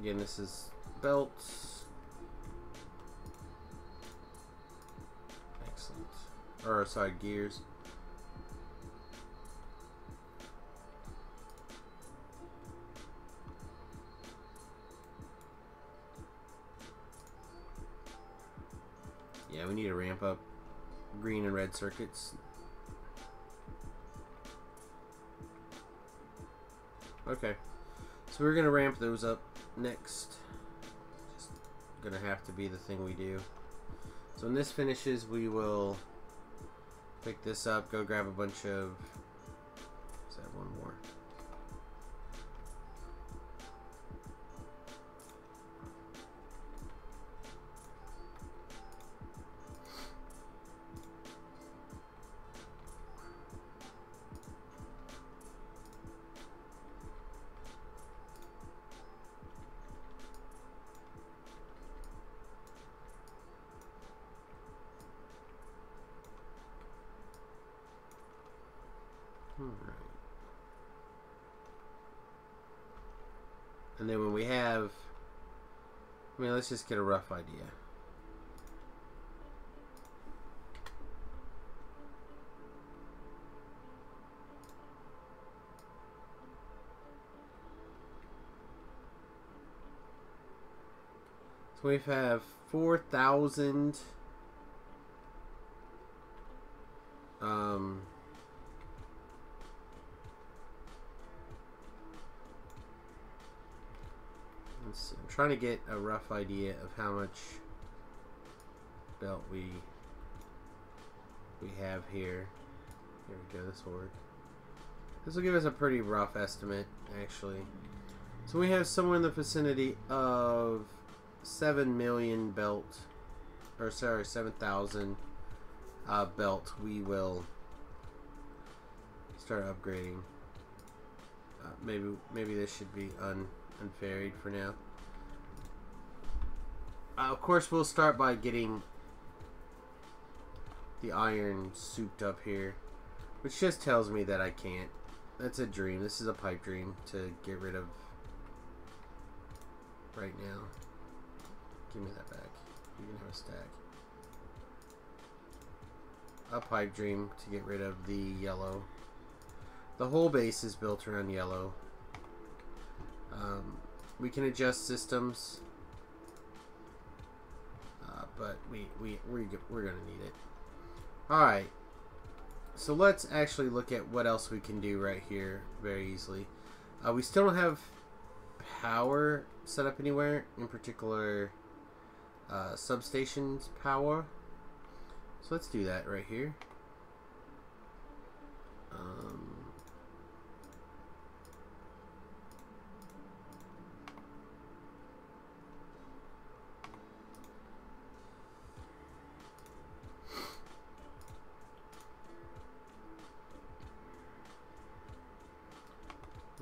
Again, this is belts. Or sorry, gears. Yeah, we need to ramp up green and red circuits. Okay, so we're gonna ramp those up next. Just gonna have to be the thing we do. So when this finishes, we will pick this up, go grab a bunch of, let's add one more. And then when we have, I mean, let's just get a rough idea. So we have 4,000 let's see. I'm trying to get a rough idea of how much belt we have here. Here we go, this will work. This will give us a pretty rough estimate, actually. So we have somewhere in the vicinity of 7 million belt, or sorry, 7,000 belt. We will start upgrading. Maybe this should be unvaried for now. Of course, we'll start by getting the iron souped up here, which just tells me that I can't. That's a dream. This is a pipe dream to get rid of right now. Give me that back. You can have a stack. A pipe dream to get rid of the yellow. The whole base is built around yellow. We can adjust systems, but we're gonna need it. All right. So let's actually look at what else we can do right here very easily. We still don't have power set up anywhere, in particular substations power. So let's do that right here.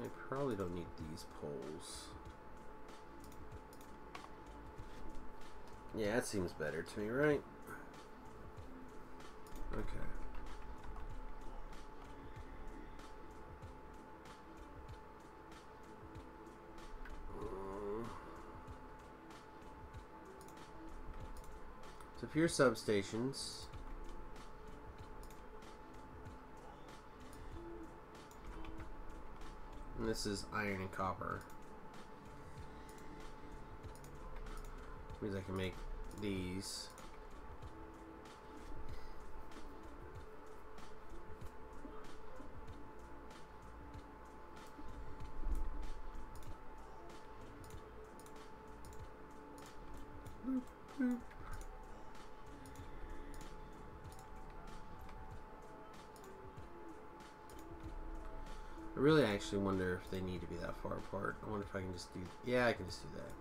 I probably don't need these poles. Yeah, that seems better to me, right? Okay. So for your substations, and this is iron and copper. Means I can make these. Boop, boop. I really actually wonder if they need to be that far apart. I wonder if I can just do... Yeah, I can just do that.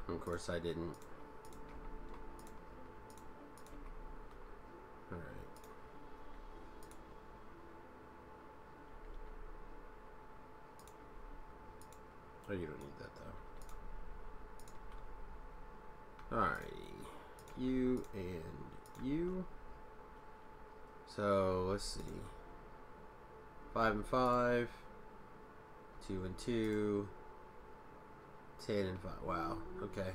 Of course I didn't. Alright. Oh, you don't need that though. Alright. You and you. So, let's see. 5 and 5. 2 and 2. 10 and 5. Wow. Okay.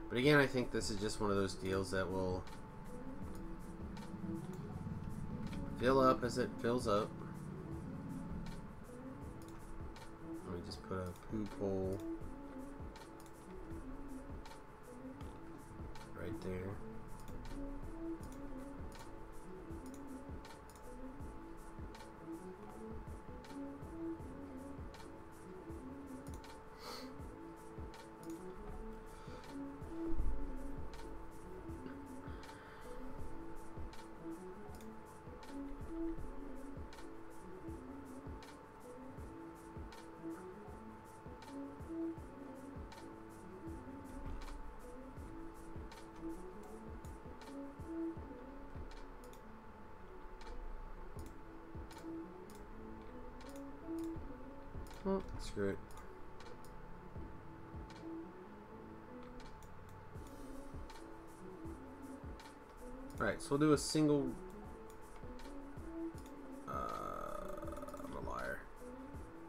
But again, I think this is just one of those deals that will fill up as it fills up. Let me just put a poop hole right there. Oh, screw it. Alright, so we'll do a single... I'm a liar.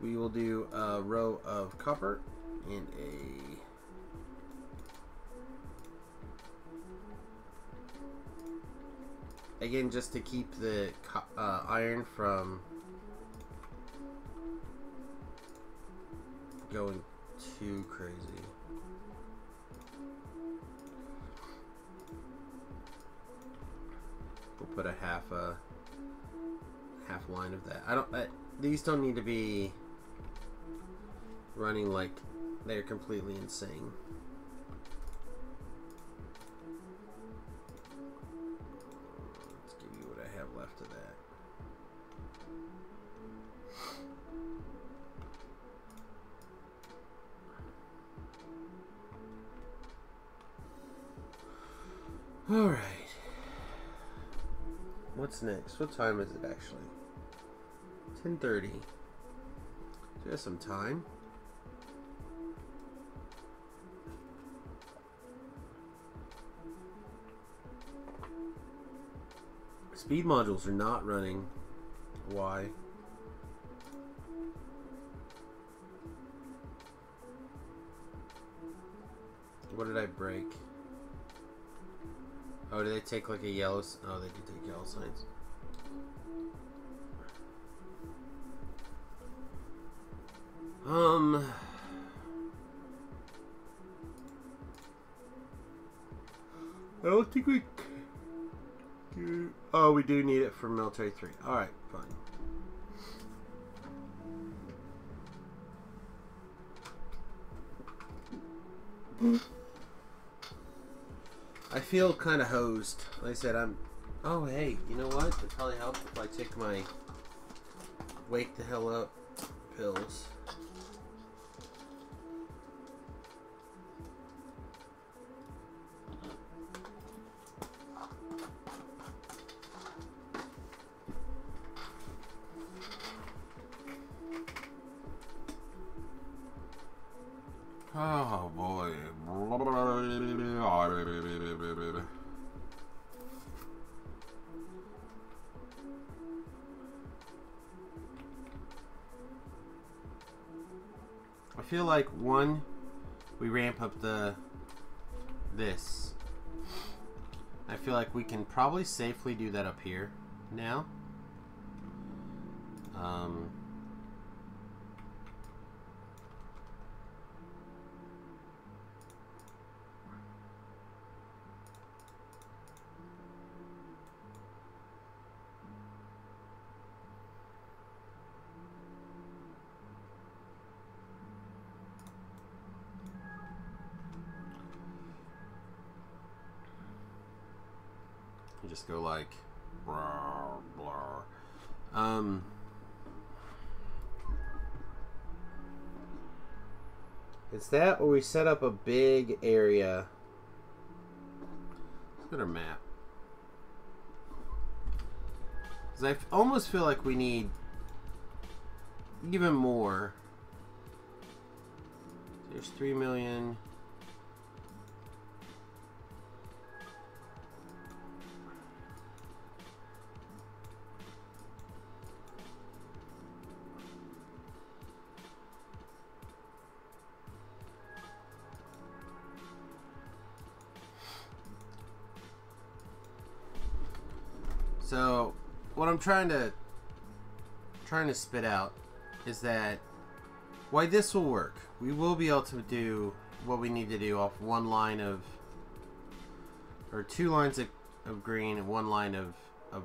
We will do a row of copper and a... Again, just to keep the iron from going too crazy. We'll put a half line of that. These don't need to be running like they're completely insane. Let's give you what I have left of that. All right. What's next? What time is it actually? 10:30. So we have some time. Speed modules are not running. Why? What did I break? Oh, do they take like a yellow... Oh, they do take yellow signs. I don't think we... Oh, we do need it for military 3. Alright, fine. I feel kind of hosed. Like I said, oh, hey, you know what? It probably helps if I take my wake the hell up pills. Oh boy. I feel like we ramp up this. I feel like we can probably safely do that up here now. You just go like blah, blah. It's that or we set up a big area. Look at our map. 'Cause I almost feel like we need even more. There's 3 million. So, what I'm trying to spit out is that why this will work. We will be able to do what we need to do off one line of, or 2 lines of green and 1 line of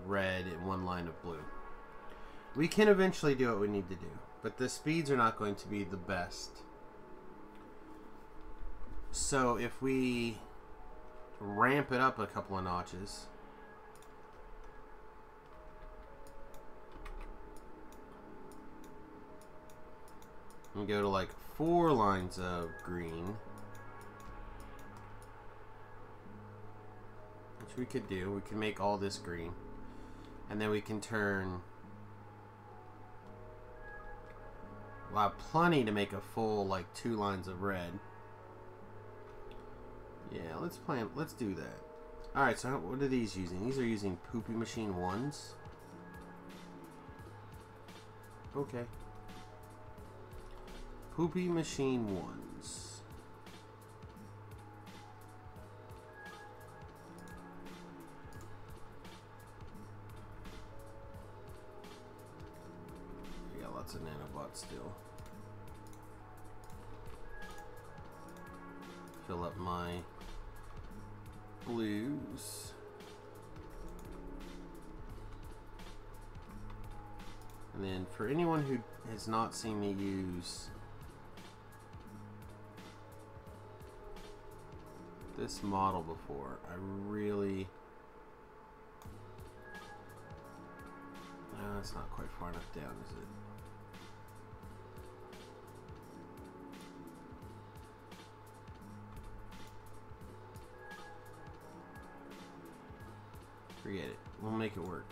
red and 1 line of blue. We can eventually do what we need to do, but the speeds are not going to be the best. So if we ramp it up a couple of notches, and go to like 4 lines of green, which we could do. We can make all this green, and then we can turn Well, plenty to make a full, like, 2 lines of red. Yeah, let's do that. Alright, so what are these using? These are using Poopy Machine 1s. Okay. Poopy Machine 1s. We got lots of nanobots still. Fill up my blues. And then for anyone who has not seen me use this model before, I really... No, it's not quite far enough down, is it? Forget it. We'll make it work.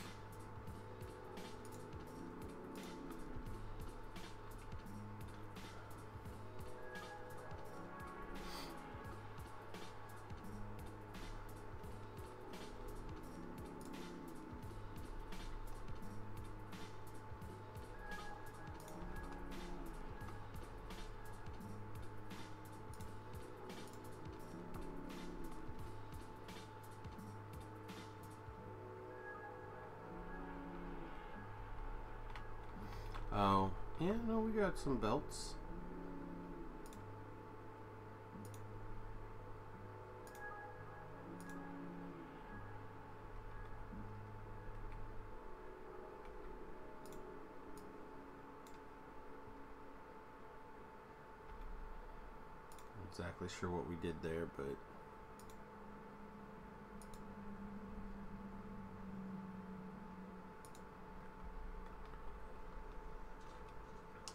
Oh, yeah, no, we got some belts. Not exactly sure what we did there, but...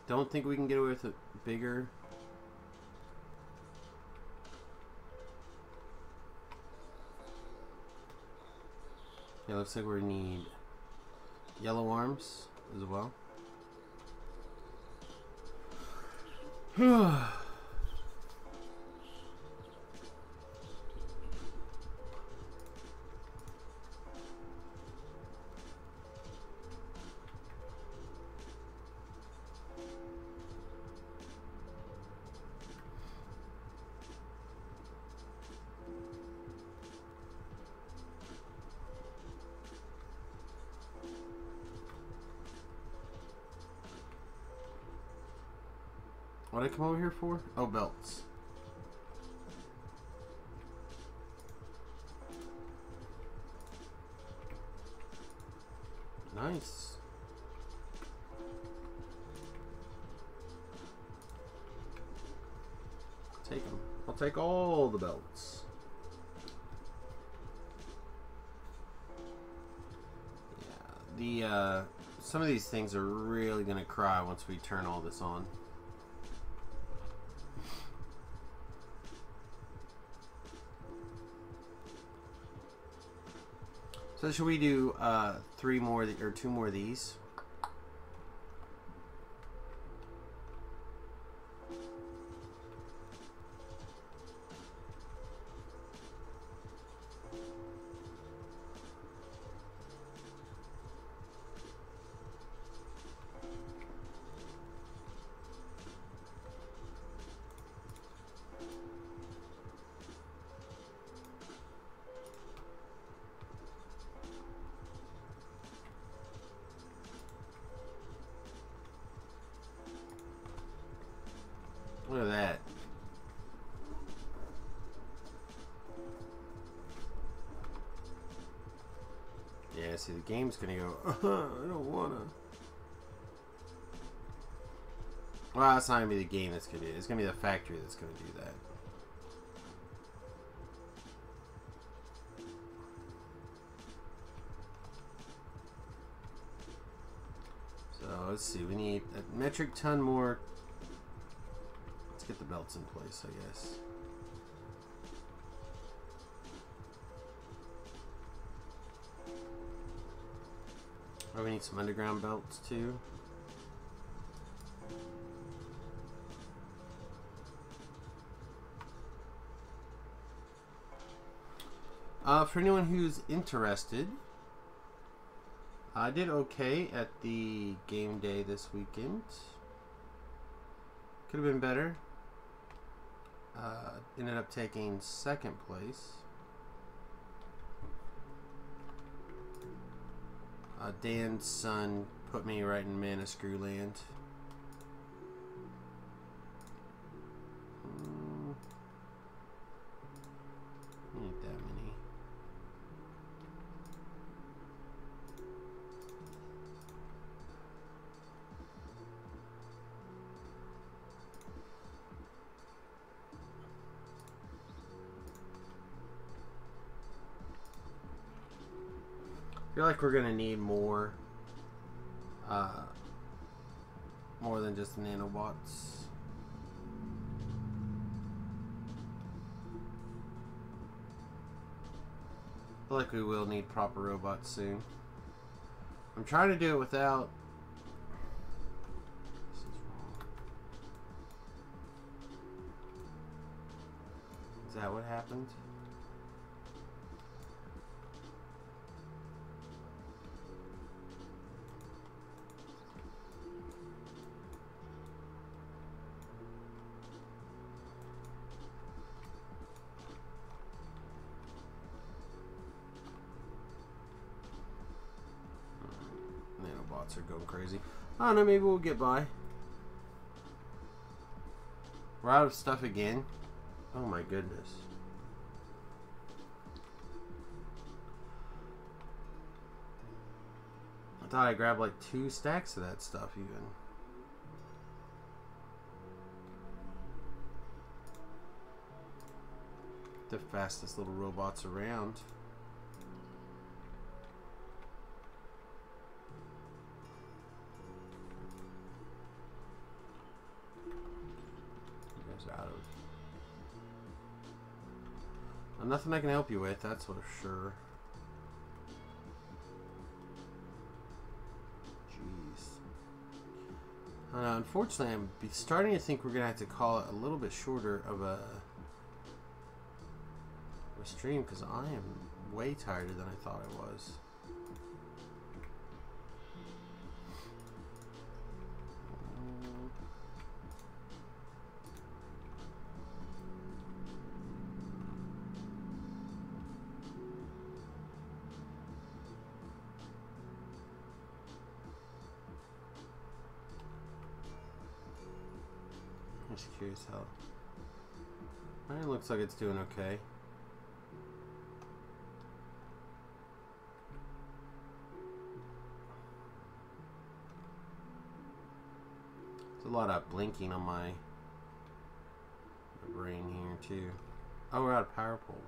Don't think we can get away with a bigger. Yeah, looks like we need yellow arms as well. What did I come over here for? Oh, belts. Nice. Take them. I'll take all the belts. Yeah, some of these things are really gonna cry once we turn all this on. So should we do 3 more or 2 more of these? Look at that. Yeah, see, the game's gonna go, I don't wanna. Well, it's not gonna be the game that's gonna do it. It's gonna be the factory that's gonna do that. So, let's see. We need a metric ton more. Let's get the belts in place, I guess. Oh, we need some underground belts too. For anyone who's interested, I did okay at the game day this weekend. Could have been better. Ended up taking second place. Dan's son put me right in Mana Screw land. Ain't that many. I feel like we're gonna need more than just nanobots. I feel like we will need proper robots soon. I'm trying to do it without. This is wrong. Is that what happened? Are going crazy. I don't know, maybe we'll get by. We're out of stuff again. Oh my goodness. I thought I grabbed like 2 stacks of that stuff even. The fastest little robots around. Nothing I can help you with, that's for sure. Jeez. Unfortunately, I'm starting to think we're going to have to call it a little bit shorter of a stream because I am way tighter than I thought I was. Just curious how. It looks like it's doing okay. There's a lot of blinking on my brain here too. Oh, we're out of power poles.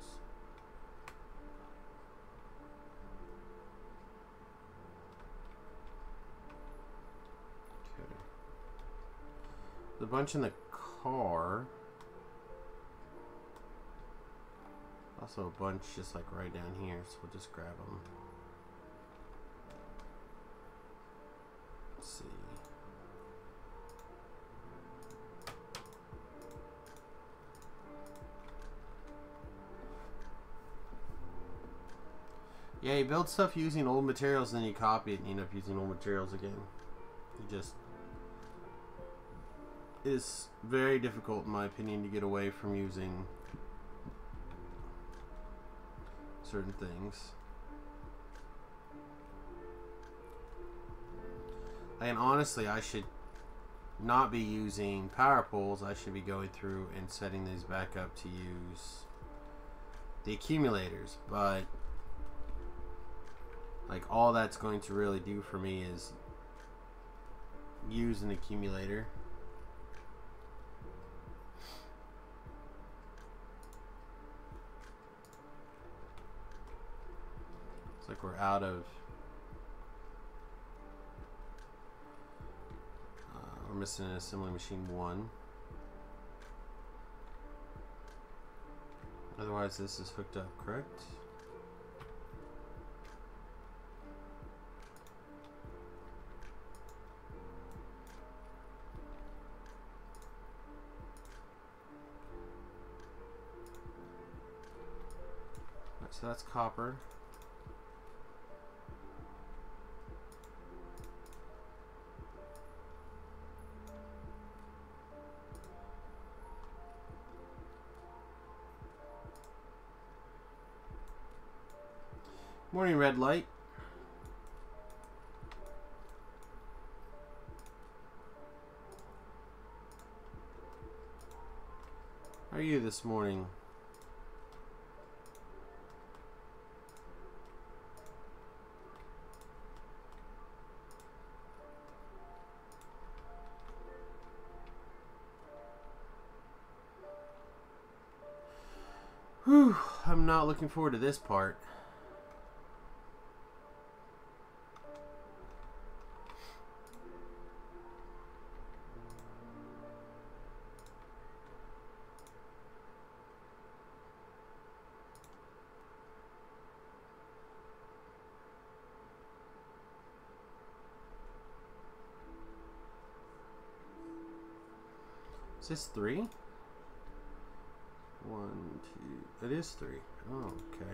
Okay. There's a bunch in the car. Also a bunch just like right down here, so we'll just grab them. Let's see. Yeah, you build stuff using old materials and then you copy it and you end up using old materials again. You just... It is very difficult, in my opinion, to get away from using certain things. And honestly, I should not be using power poles. I should be going through and setting these back up to use the accumulators. But like all that's going to really do for me is use an accumulator. Like we're out of we're missing an assembly machine 1. Otherwise this is hooked up, correct? so that's copper. Morning, red light. How are you this morning? Whew, I'm not looking forward to this part. Is this 3? 1, 2. It is 3. Oh, okay.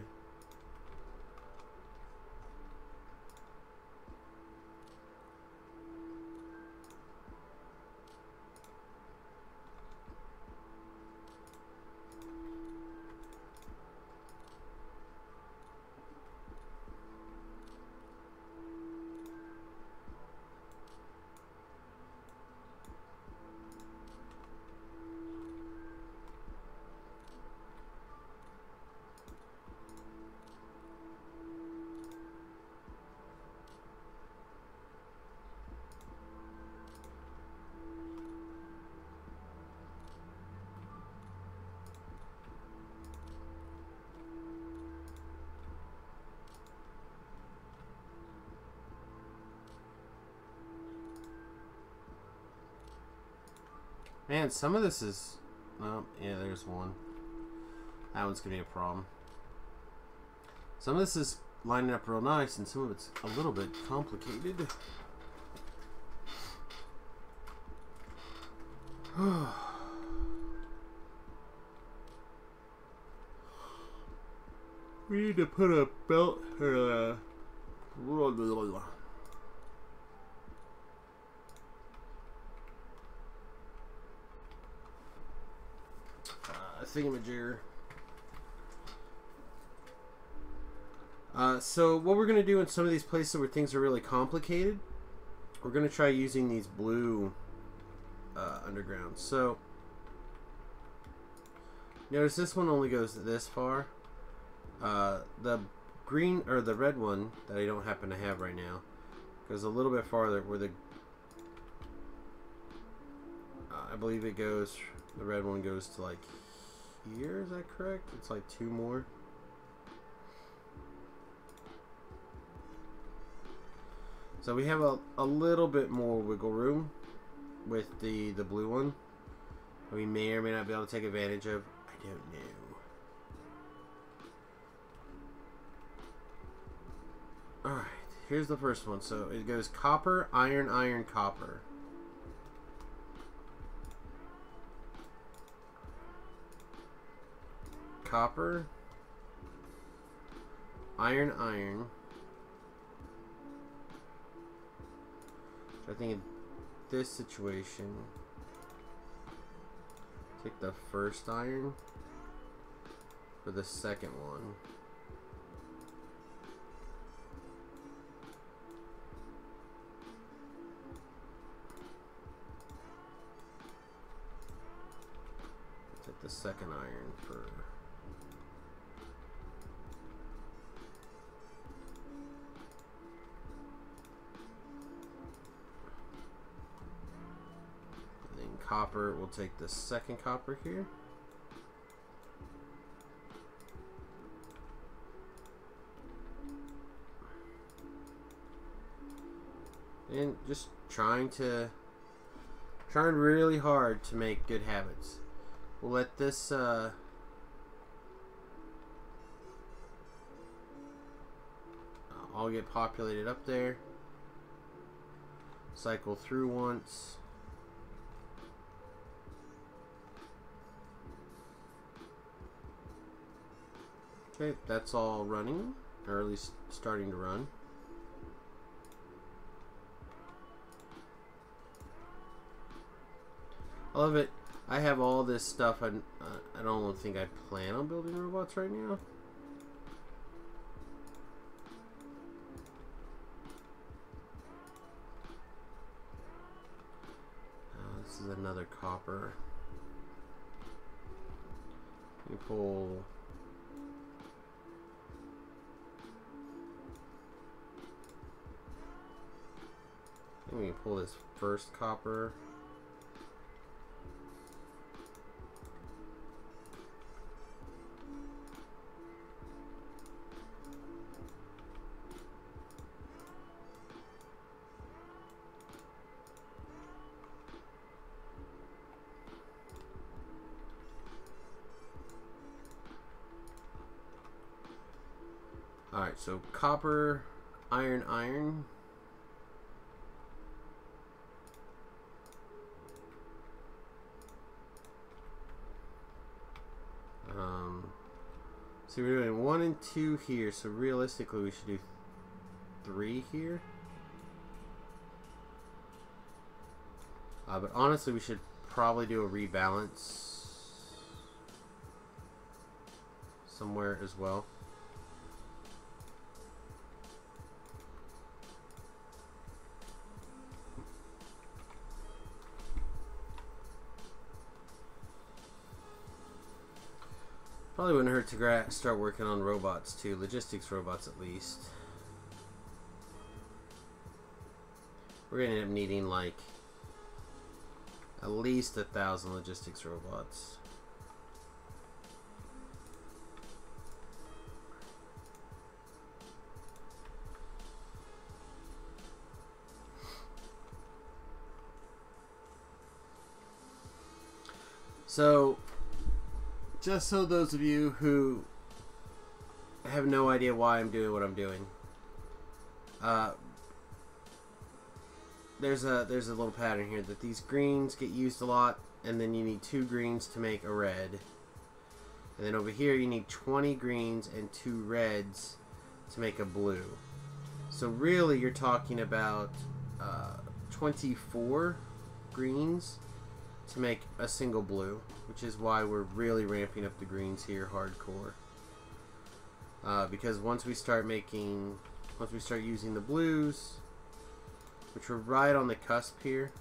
Man, some of this is... Oh, yeah, there's one. That one's going to be a problem. Some of this is lining up real nice, and some of it's a little bit complicated. We need to put a belt or a... thingamajigger. So what we're going to do in some of these places where things are really complicated, we're going to try using these blue undergrounds. So notice this one only goes this far. The green or the red one that I don't happen to have right now goes a little bit farther where the I believe it goes, the red one goes to like here, is that correct? It's like 2 more. So we have a little bit more wiggle room with the blue one. We may or may not be able to take advantage of. I don't know. Alright, here's the first one. So it goes copper, iron, iron, copper. Copper, iron, iron. So I think in this situation, take the first iron for the second one. Take the second iron for... copper, we'll take the second copper here. And just trying really hard to make good habits. We'll let this all get populated up there. Cycle through once. Okay, that's all running, or at least starting to run. I love it. I have all this stuff. I don't think I plan on building robots right now. This is another copper. You pull. Let me pull this first copper. Alright, so copper, iron, iron. So we're doing 1 and 2 here, so realistically we should do 3 here. But honestly we should probably do a rebalance somewhere as well. Probably wouldn't hurt to start working on robots too, logistics robots at least. We're gonna end up needing like at least 1,000 logistics robots. So just so those of you who have no idea why I'm doing what I'm doing, there's a little pattern here that these greens get used a lot, and then you need 2 greens to make a red, and then over here you need 20 greens and 2 reds to make a blue. So really you're talking about 24 greens to make a single blue, which is why we're really ramping up the greens here hardcore. Because once we start using the blues, which we're right on the cusp here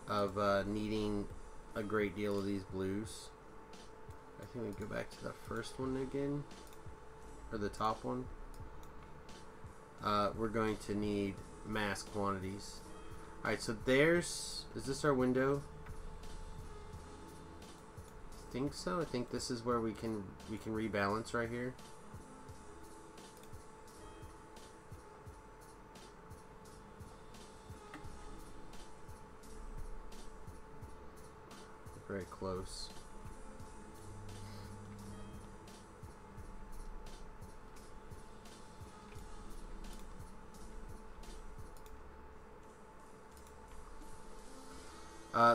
of needing a great deal of these blues. I think we go back to the first one again, or the top one. We're going to need mass quantities. Alright, so is this our window? I think so. I think this is where we can rebalance right here. Very close.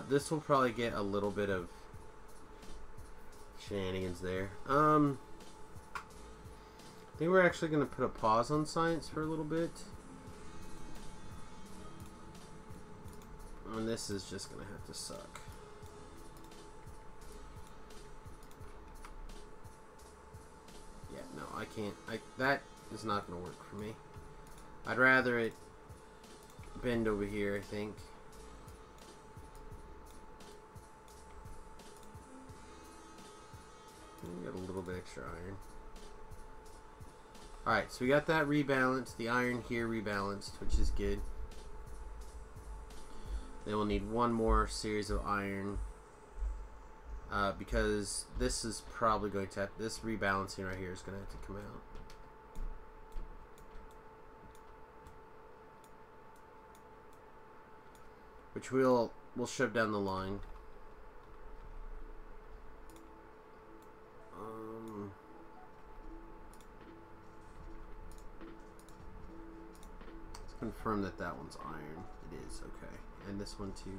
This will probably get a little bit of shenanigans there. I think we're actually going to put a pause on science for a little bit. And this is just going to have to suck. Yeah, no, I can't. That is not going to work for me. I'd rather it bend over here, I think. We got a little bit extra iron. Alright, so we got that rebalanced. The iron here rebalanced, which is good. Then we'll need one more series of iron. Because this is probably going to have, this rebalancing right here is going to have to come out. Which we'll shove down the line. Let's confirm that that one's iron. It is, okay. And this one too.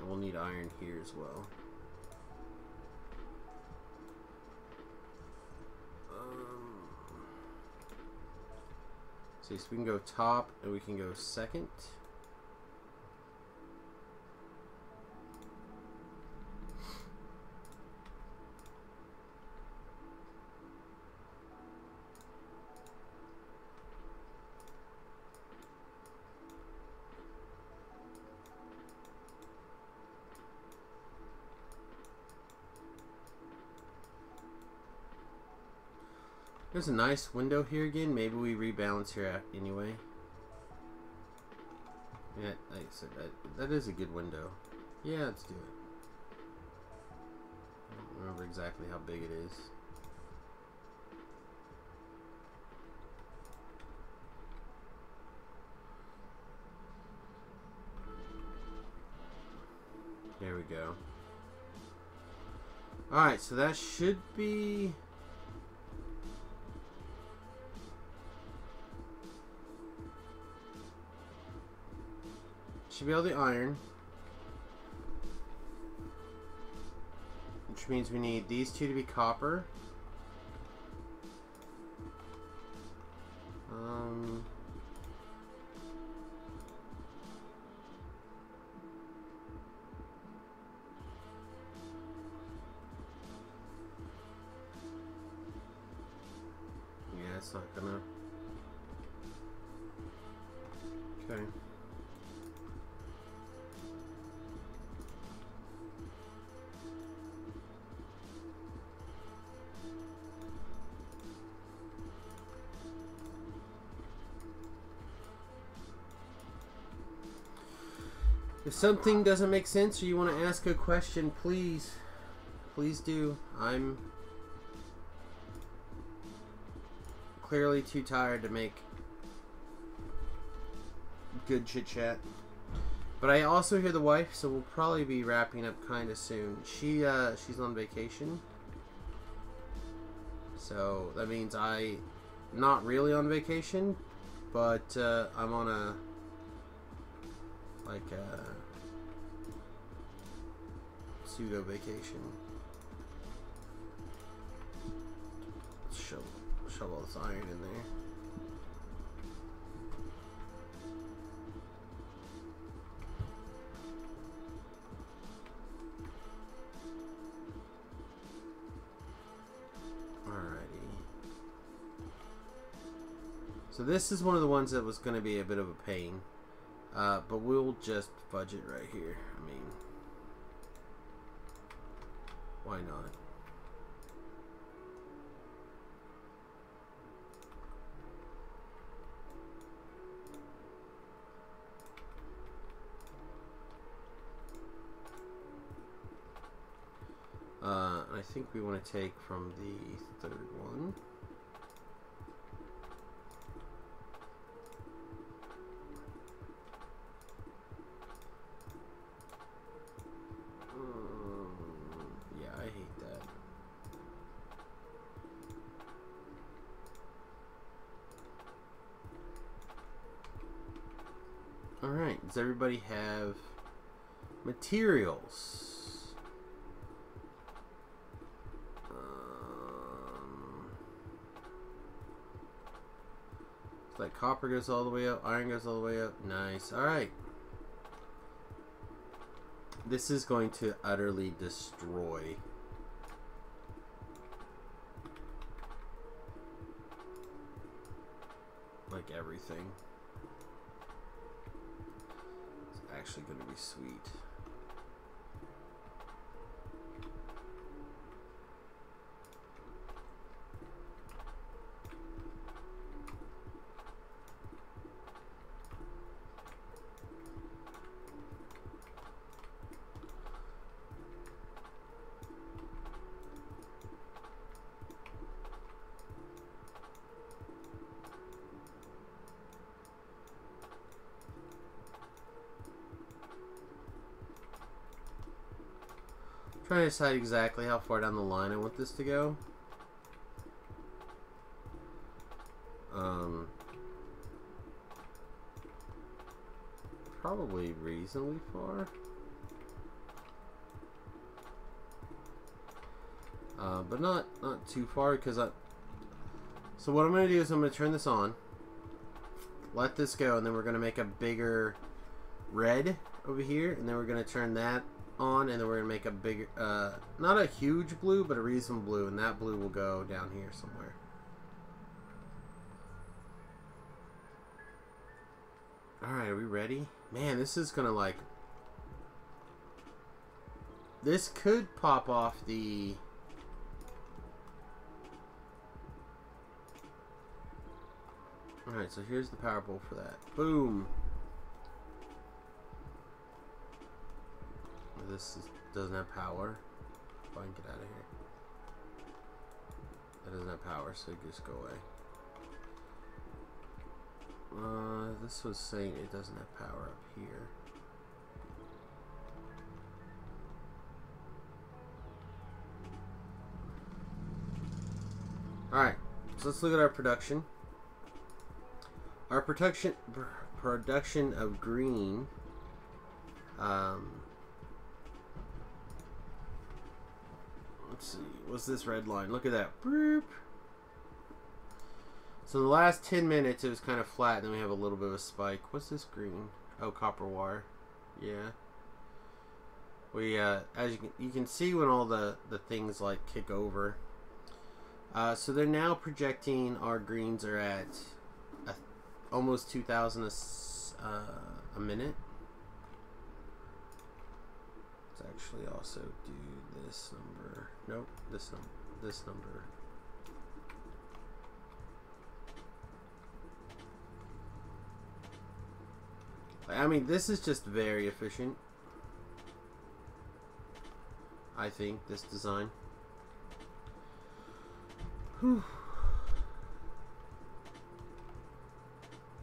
we'll need iron here as well. So we can go top and we can go second. There's a nice window here again. Maybe we rebalance here anyway. Yeah, like I said, that is a good window. Yeah, let's do it. I don't remember exactly how big it is. There we go. Alright, so that should be... should be all the iron. Which means we need these two to be copper. Yeah, it's not gonna... Okay. If something doesn't make sense or you want to ask a question, please do. I'm clearly too tired to make good chit chat. But I also hear the wife, so we'll probably be wrapping up kind of soon. She's on vacation, so that means I'm not really on vacation, but I'm on a pseudo vacation. Let's shove all this iron in there. Alrighty. So this is one of the ones that was going to be a bit of a pain. But we'll just fudge it right here. I mean, why not? I think we want to take from the third one. Alright, does everybody have materials? So that copper goes all the way up, iron goes all the way up. Nice. Alright. This is going to utterly destroy like everything. Actually going to be sweet. Trying to decide exactly how far down the line I want this to go. Probably reasonably far. but not too far because So what I'm going to do is I'm going to turn this on, let this go, and then we're going to make a bigger red over here, and then we're going to turn that on, and then we're going to make a bigger, not a huge blue, but a reasonable blue, and that blue will go down here somewhere. Alright, are we ready? Man, this is going to like... This could pop off the... Alright, so here's the power pole for that. Boom! Doesn't have power. If I can get out of here. That doesn't have power, so just go away. This was saying it doesn't have power up here. Alright, so let's look at our production. Our production of green, let's see, what's this red line? Look at that. Boop. So the last 10 minutes it was kind of flat, then we have a little bit of a spike. What's this green? Oh, copper wire. Yeah. We as you can see when all the things like kick over. So they're now projecting our greens are at almost 2,000 a minute. Let's actually also do this number. Nope, this number. I mean, this is just very efficient. I think this design. Whew.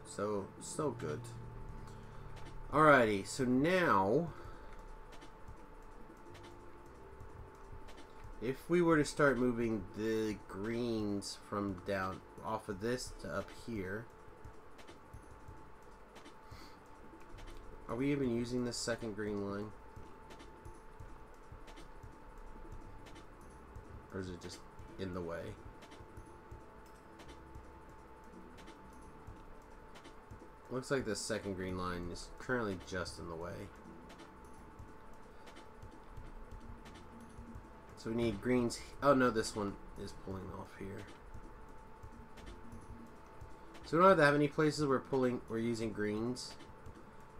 So good. Alrighty, so now if we were to start moving the greens from down off of this to up here, are we even using this second green line? Or is it just in the way? Looks like this second green line is currently just in the way. So we need greens. Oh no, this one is pulling off here. So we don't have that many places we're using greens.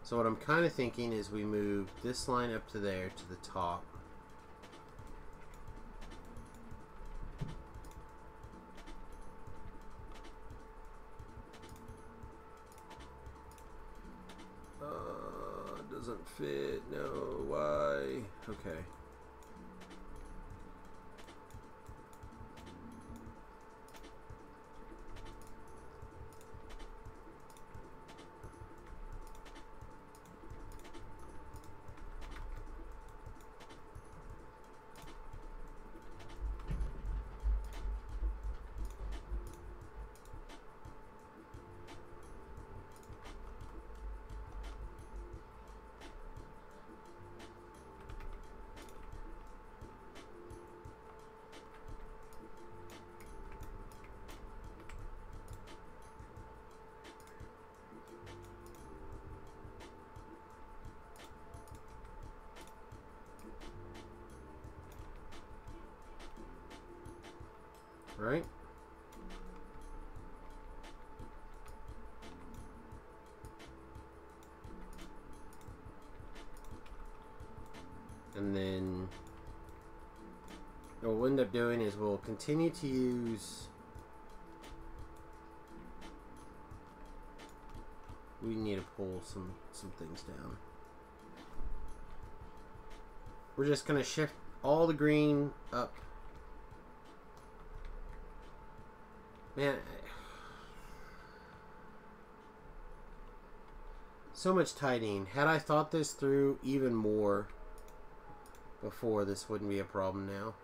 So what I'm kind of thinking is we move this line up to there to the top. Doesn't fit. No, why? Okay. Right? And then what we'll end up doing is we'll continue to use, we need to pull some things down. We're just going to shift all the green up. Man, so much tidying. Had I thought this through even more before, this wouldn't be a problem now.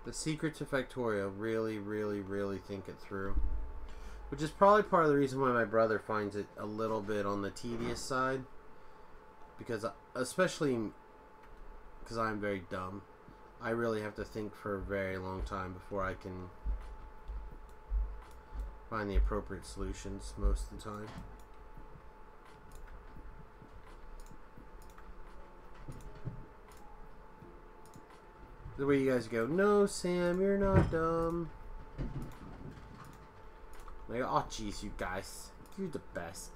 The secret to Factorio, really think it through. Which is probably part of the reason why my brother finds it a little bit on the tedious side. Because especially because I'm very dumb. I really have to think for a very long time before I can find the appropriate solutions most of the time. The way you guys go, no, Sam, you're not dumb. Like, oh, jeez, you guys, you're the best.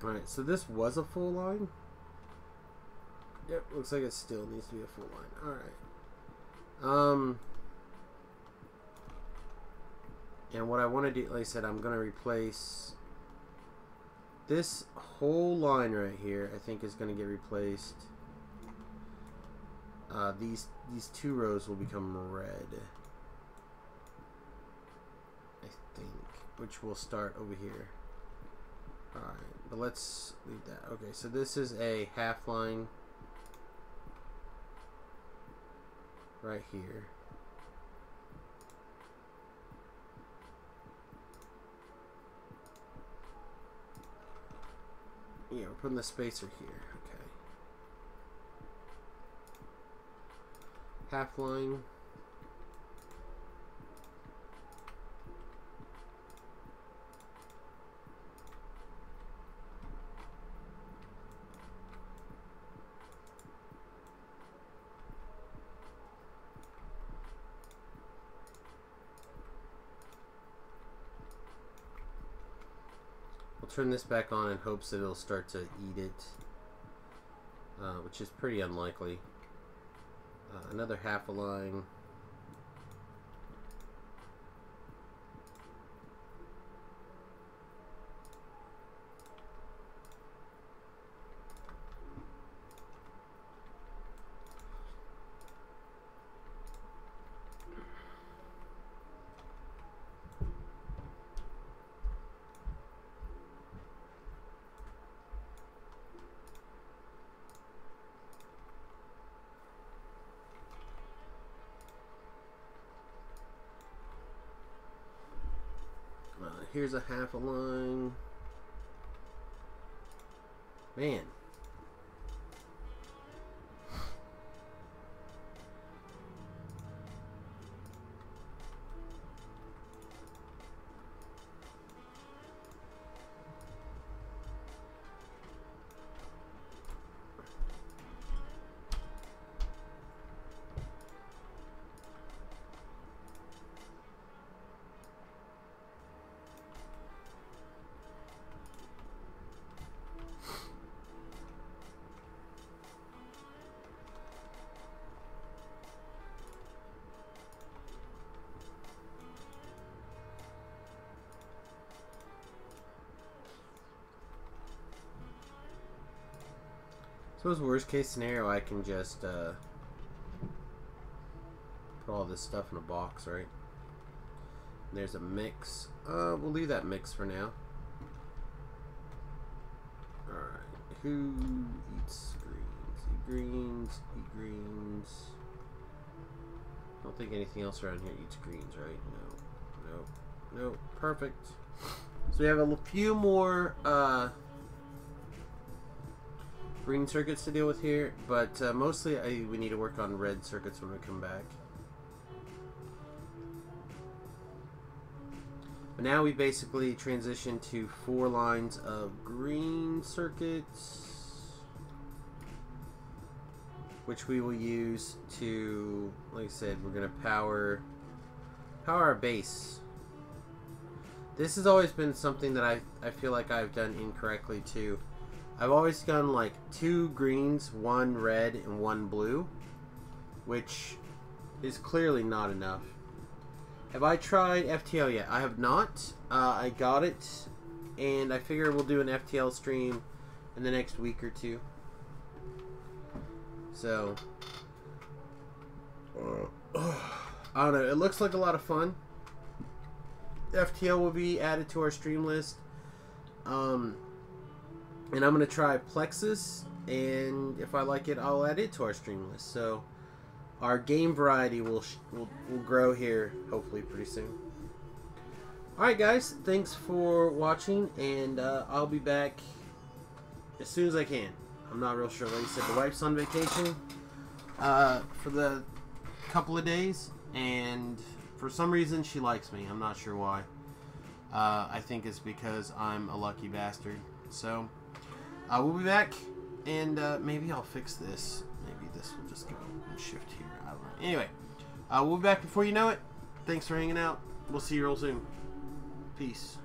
Alright, so this was a full line. Yep, looks like it still needs to be a full line. Alright. And what I want to do, like I said, I'm going to replace this whole line right here. I think is going to get replaced. These two rows will become red, I think, which will start over here. Alright, but let's leave that. Okay, so this is a half line right here. Yeah, we're putting the spacer here. Okay. Half line. Turn this back on in hopes that it'll start to eat it, which is pretty unlikely. Another half a line. Here's a half a line. Man. So as worst case scenario, I can just put all this stuff in a box, right? There's a mix. We'll leave that mix for now. Alright. Who eats greens? Eat greens. Eat greens. I don't think anything else around here eats greens, right? No. Nope. Nope. Perfect. So we have a few more green circuits to deal with here, but mostly we need to work on red circuits when we come back. But now we basically transition to 4 lines of green circuits, which we will use to, like I said, we're going to power our base. This has always been something that I feel like I've done incorrectly too. I've always done like 2 greens, 1 red, and 1 blue, which is clearly not enough. Have I tried FTL yet? I have not. I got it, and I figure we'll do an FTL stream in the next week or 2. So, I don't know. It looks like a lot of fun. FTL will be added to our stream list. And I'm going to try Plexus, and if I like it, I'll add it to our stream list. So our game variety will grow here, hopefully, pretty soon. Alright, guys. Thanks for watching, and I'll be back as soon as I can. I'm not real sure. Like I said, the wife's on vacation for the couple of days, and for some reason she likes me. I'm not sure why. I think it's because I'm a lucky bastard. So we'll be back, and maybe I'll fix this. Maybe this will just go and shift here. I don't know. Anyway, we'll be back before you know it. Thanks for hanging out. We'll see you real soon. Peace.